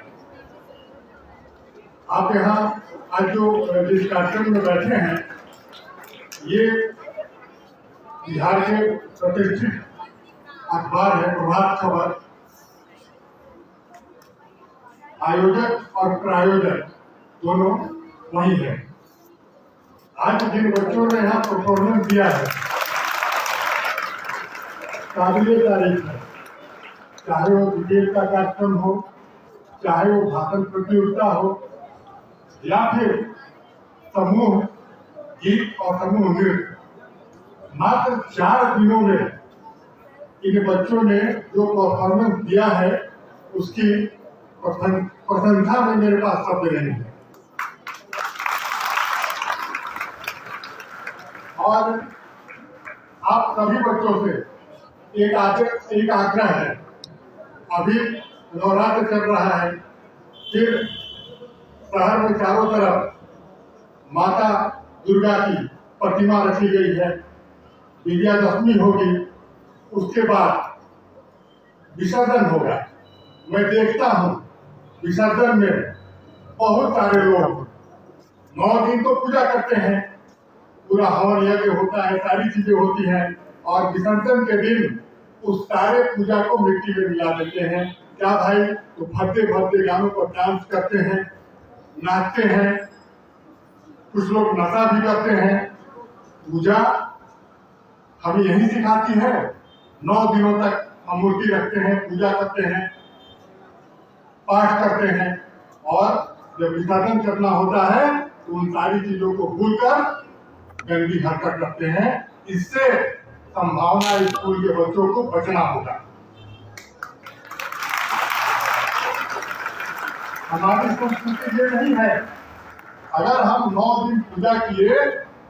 आप यहाँ आज जो जिस कार्यक्रम में बैठे हैं, ये बिहार के प्रतिष्ठित अखबार है प्रभात खबर। आयोजक और प्रायोजक दोनों वही है। आज जिन बच्चों ने यहाँ परफॉर्मेंस दिया है, काबिले तारीफ है। चाहे वो डिबेट का कार्यक्रम हो, चाहे वो भाषण प्रतियोगिता हो, या फिर समूह गीत और समूह नृत्य। मात्र 4 दिनों में इन बच्चों ने जो परफॉर्मेंस दिया है, उसकी प्रशंसा में मेरे पास शब्द नहीं है। और आप सभी बच्चों से एक आग्रह है। अभी नवरात्र चल रहा है, फिर शहर में चारों तरफ माता दुर्गा की प्रतिमा रखी गई है। विजयादशमी होगी, उसके बाद विसर्जन होगा। मैं देखता हूँ विसर्जन में बहुत सारे लोग 9 दिन तो पूजा करते हैं, पूरा हवन यज्ञ होता है, सारी चीजें होती हैं, और विसर्जन के दिन उस सारे पूजा को मिट्टी में मिला देते हैं। क्या भाई? तो भद्दे भद्दे गानों पर डांस करते हैं, नाचते हैं, कुछ लोग नशा भी करते हैं। पूजा हमें यही सिखाती है। 9 दिनों तक हम मूर्ति रखते हैं, पूजा करते हैं, पाठ करते हैं, और जब विसर्जन करना होता है तो उन सारी चीजों को भूलकर गंदी हरकत करते हैं। इससे संभावना स्कूल के बच्चों को बचना होगा। हमारी संस्कृति ये नहीं है। अगर हम 9 दिन पूजा किए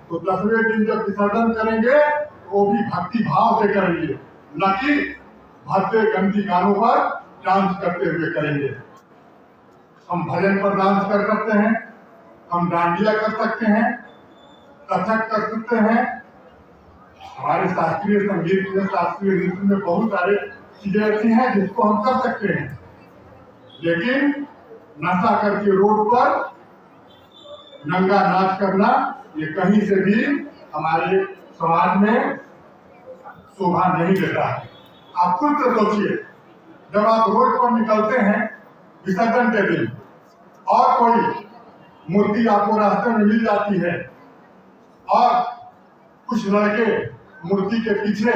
तो 10वें दिन जब विसर्जन करेंगे वो भी भक्ति भाव से करेंगे, न कि भद्दे गंदी गानों पर डांस करते हुए करेंगे। हम भजन पर डांस कर सकते हैं, हम डांडिया कर सकते हैं, कथक कर सकते हैं। हमारे शास्त्रीय संगीत में, शास्त्रीय नृत्य में बहुत सारे चीजें ऐसी हैं जिसको हम कर सकते हैं। लेकिन नशा करके रोड पर नंगा नाच करना, ये कहीं से भी हमारे समाज में शोभा नहीं देता है। आप खुद से सोचिए, जब आप रोड पर निकलते हैं विसर्जन के दिन और कोई मूर्ति आपको रास्ते में मिल जाती है और कुछ लड़के मूर्ति के पीछे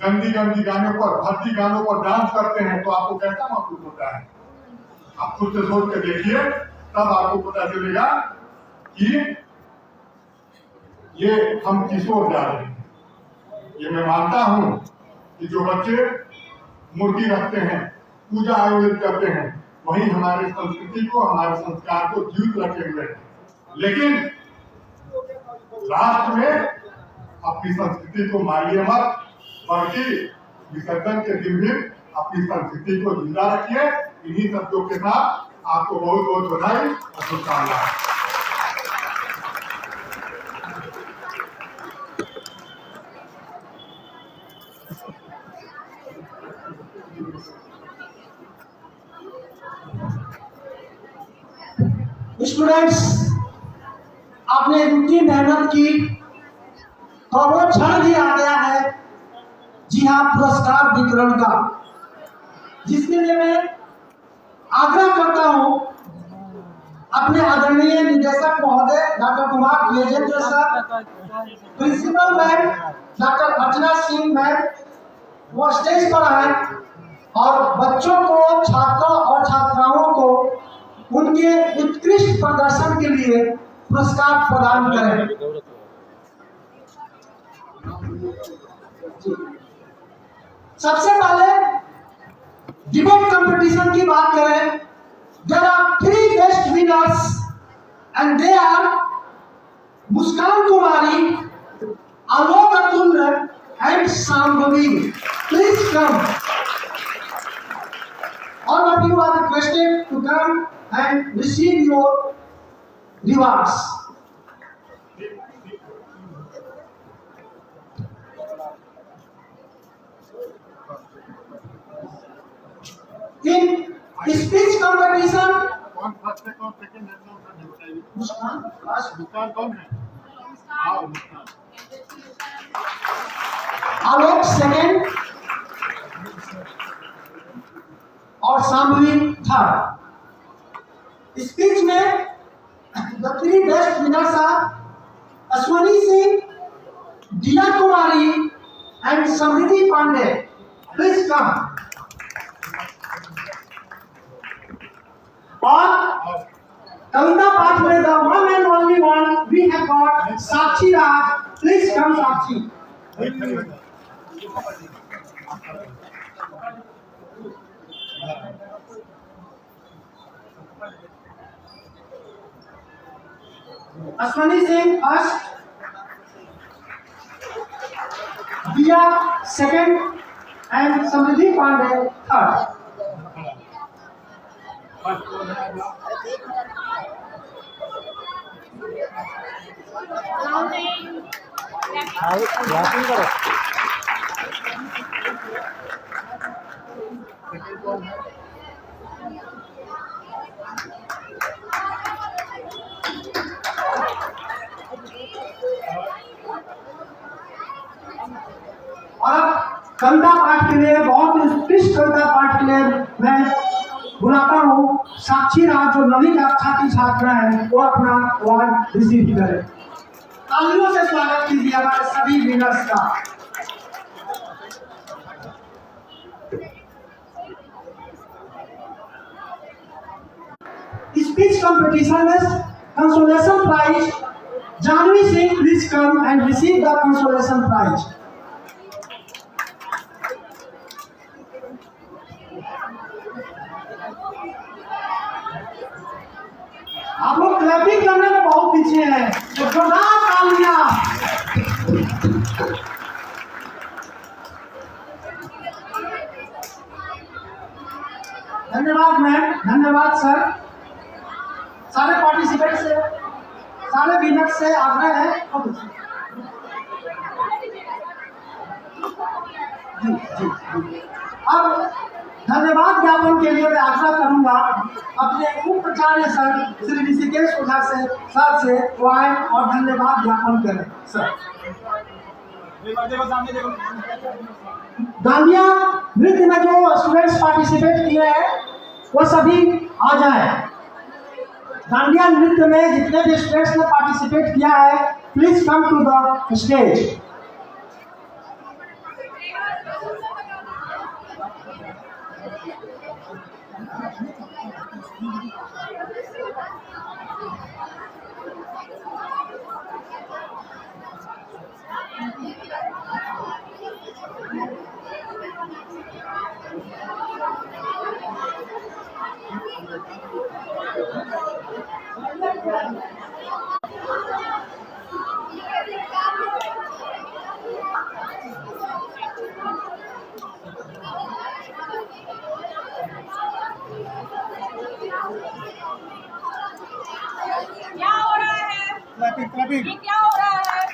गंदी गंदी गानों पर, भक्ति गानों पर डांस करते हैं, तो आपको कैसा महसूस होता है? आप खुद से सोच के देखिए, तब आपको पता चलेगा कि ये हम किस ओर जा रहे हैं। ये मैं मानता हूं कि जो बच्चे मूर्ति रखते हैं, पूजा आयोजित करते हैं, वही हमारे संस्कृति को, हमारे संस्कार को जीवित रखे हुए हैं। लेकिन लास्ट में अपनी संस्कृति को मारिए मत, बल्कि विसर्जन के दिन भी अपनी संस्कृति को जिंदा रखिए। इन्हीं शब्दों के साथ आपको बहुत बहुत बधाई और शुभकामनाएं। स्टूडेंट्स, आपने इतनी मेहनत की और वो क्षण भी आ गया है, जी हाँ, पुरस्कार वितरण का, जिसके लिए मैं आग्रह करता हूं अपने आदरणीय निदेशक महोदय doctor Kumar Lejendra sir, principal ma'am doctor Archana Singh ma'am, वो स्टेज पर आए और बच्चों को, छात्रों और छात्राओं को उनके उत्कृष्ट प्रदर्शन के लिए पुरस्कार प्रदान करें। सबसे पहले डिबेट कंपटीशन की बात करें। There are 3 best winners and they are Muskan Kumari, Alok Atul and Shambhavi. Please come. All of you are requested to come and receive your rewards. In speech competition, कौन फर्स्ट है, कौन सेकंड है, कौन सा बताइए। मुस्कान कौन है? आओ मुस्कान। आलोक सेकंड और शांभवी थर्ड। स्पीच में the 3 best winners are Ashwani Singh, Diya Kumari and Samriddhi Pandey. Please come. और कविता पाठ में the one and only one we have got Sakshi Raj. Please come Sakshi. Ashwani Singh first, Diya second and Samriddhi Pandey third. और अब कविता पाठ के लिए, बहुत उत्कृष्ट कविता पाठ के लिए मैं बुलाता हूँ साक्षी राज, जो 9वीं कक्षा की छात्रा है, वो अपना अवार्ड रिसीव करें। तालियों से स्वागत कीजिए हमारे सभी विनर्स का। स्पीच कंपटीशन में consolation prize, Janvi Singh, please come and receive the consolation prize. आप लोग क्लैपिंग करने में बहुत पीछे हैं, तो जोरदार तालियां। धन्यवाद मैम, धन्यवाद सर। सारे पार्टिसिपेंट से, सारे विनर से आग्रह है जी जी। अब धन्यवाद ज्ञापन के लिए मैं आग्रह करूंगा अपने उप प्राचार्य सर श्री ऋषिकेश ओझा से, सर से वो आए और धन्यवाद ज्ञापन करें। सर डांडिया नृत्य में जो स्टूडेंट्स पार्टिसिपेट किए हैं वो सभी आ जाए। डांडिया नृत्य में जितने भी स्टूडेंट्स ने पार्टिसिपेट किया है, please come to the stage. ये क्या हो रहा है?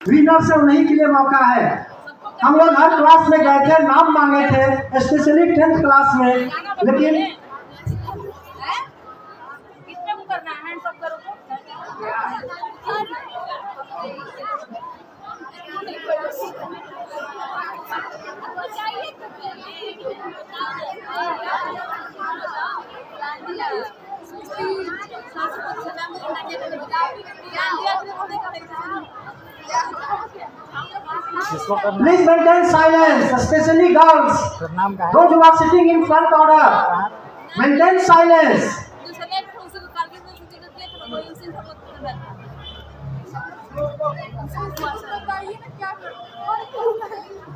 विनर से उन्हीं के लिए मौका है। हम लोग हर क्लास में गए थे, नाम मांगे थे, स्पेशली 10th क्लास में, लेकिन किसमें वो करना है? हैंड्स अप करो please maintain silence, especially girls. Those who are sitting in front order, maintain silence.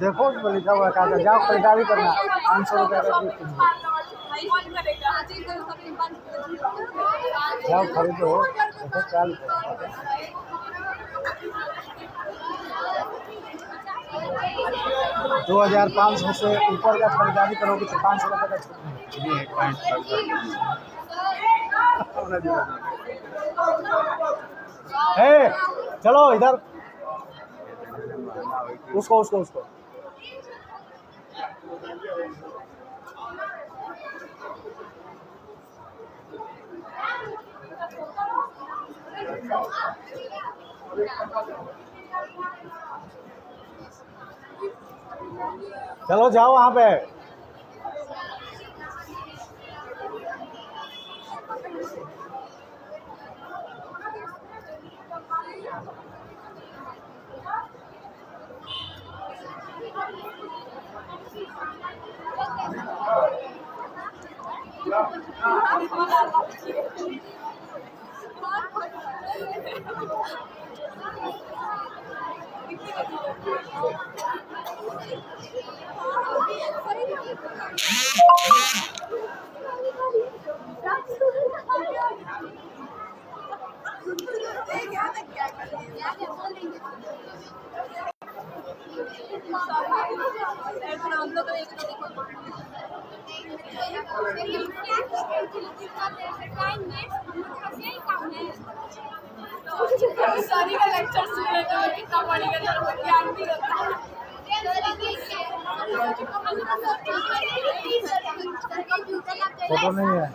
देखो उसमें लिखा हुआ है कागज, जाओ खरीदारी करना 500 रुपये का गिफ्ट मिलेगा। जाओ खरीदो, देखो क्या लिखा है। 2500 से ऊपर का खरीदारी करोगे तो 500 रुपये का छूट मिलेगा। चलो इधर, उसको उसको उसको चलो जाओ वहाँ पे। सारी का लेक्चर सुन लेते हो, कितना पढ़ेगा तो ज्ञान भी होता है। फोटो नहीं है।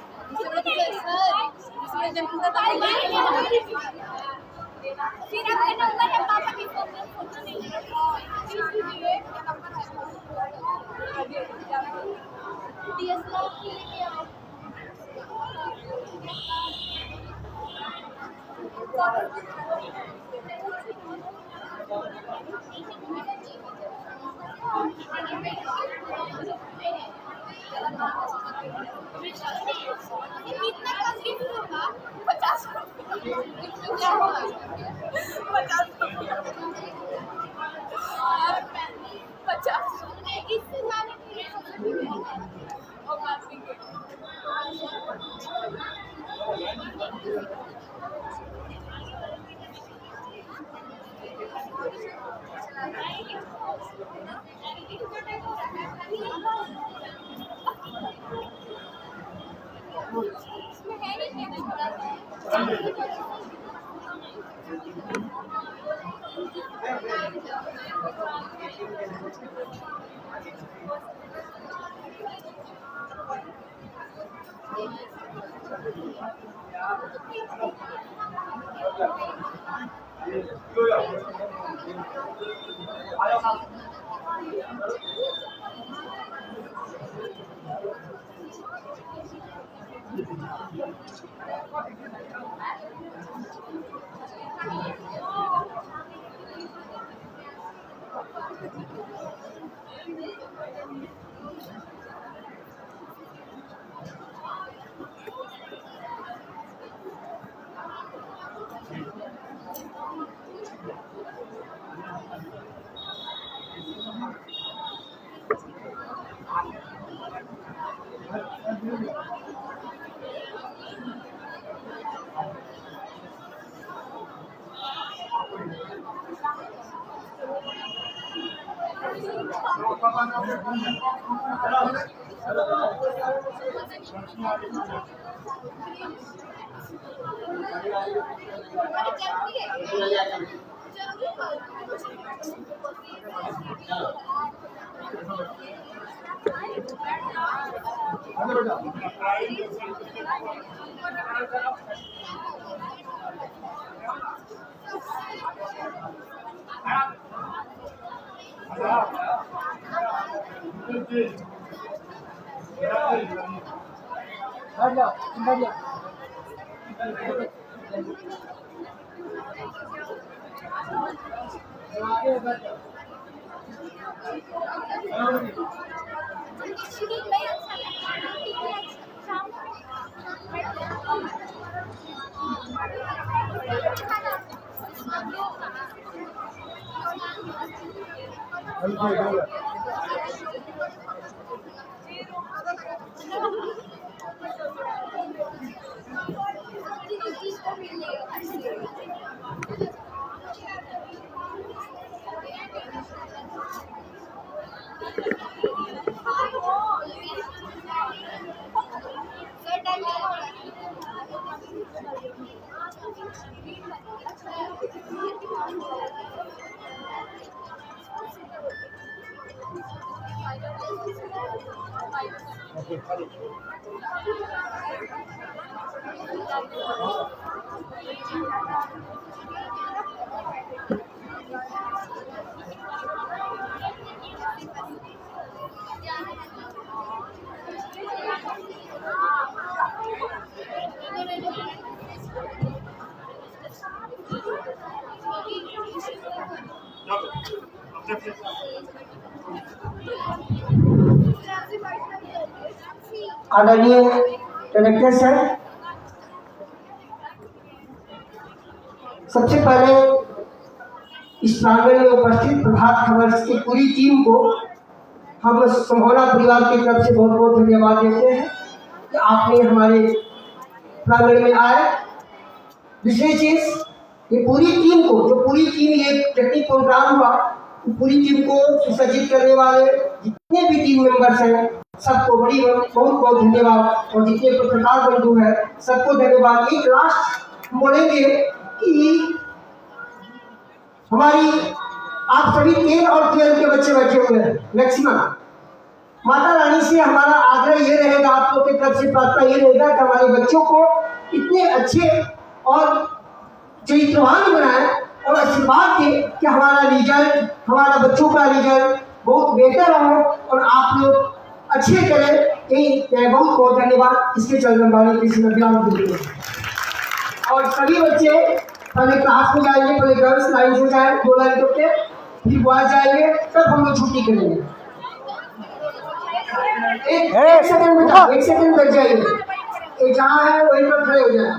आदरणीय डायरेक्टर सर, सबसे पहले इस प्रांगण में उपस्थित प्रभात खबर की पूरी टीम को हम संभावना परिवार की तरफ से बहुत बहुत धन्यवाद देते हैं कि आपने हमारे प्रांगण में आए। दूसरी चीज, ये पूरी टीम को, जो पूरी टीम ये टेक्निक प्रोग्राम हुआ, पूरी टीम को सुसज्जित करने वाले जितने भी टीम मेंबर्स हैं सबको बहुत बहुत धन्यवाद, और जितने पत्रकार बंधु हैं सबको धन्यवाद। एक लास्ट बोलेंगे कि हमारी आप सभी 10 और 12 के बच्चे बैठे हुए हैं मैक्सिमम। माता रानी से हमारा आग्रह ये रहेगा, आप लोग की तरफ से प्रार्थना ये रहेगा कि हमारे बच्चों को इतने अच्छे और चरित्रवान बनाए और आशीर्वाद दे कि हमारा रिजल्ट, हमारा बच्चों का रिजल्ट बहुत बेहतर हो और आप लोग अच्छे करें। यही बहुत बहुत धन्यवाद। इसके चलने वाले किसी में और सभी बच्चे पहले क्लास में जाएंगे, पहले गर्ल्स लाइन से जाए 2 लाइन के, फिर बॉयज जाएंगे, तब हम लोग छुट्टी करेंगे। एक सेकंड बेटा, 1 सेकंड बैठ जाइए, जहाँ है वहीं पर खड़े हो जाए।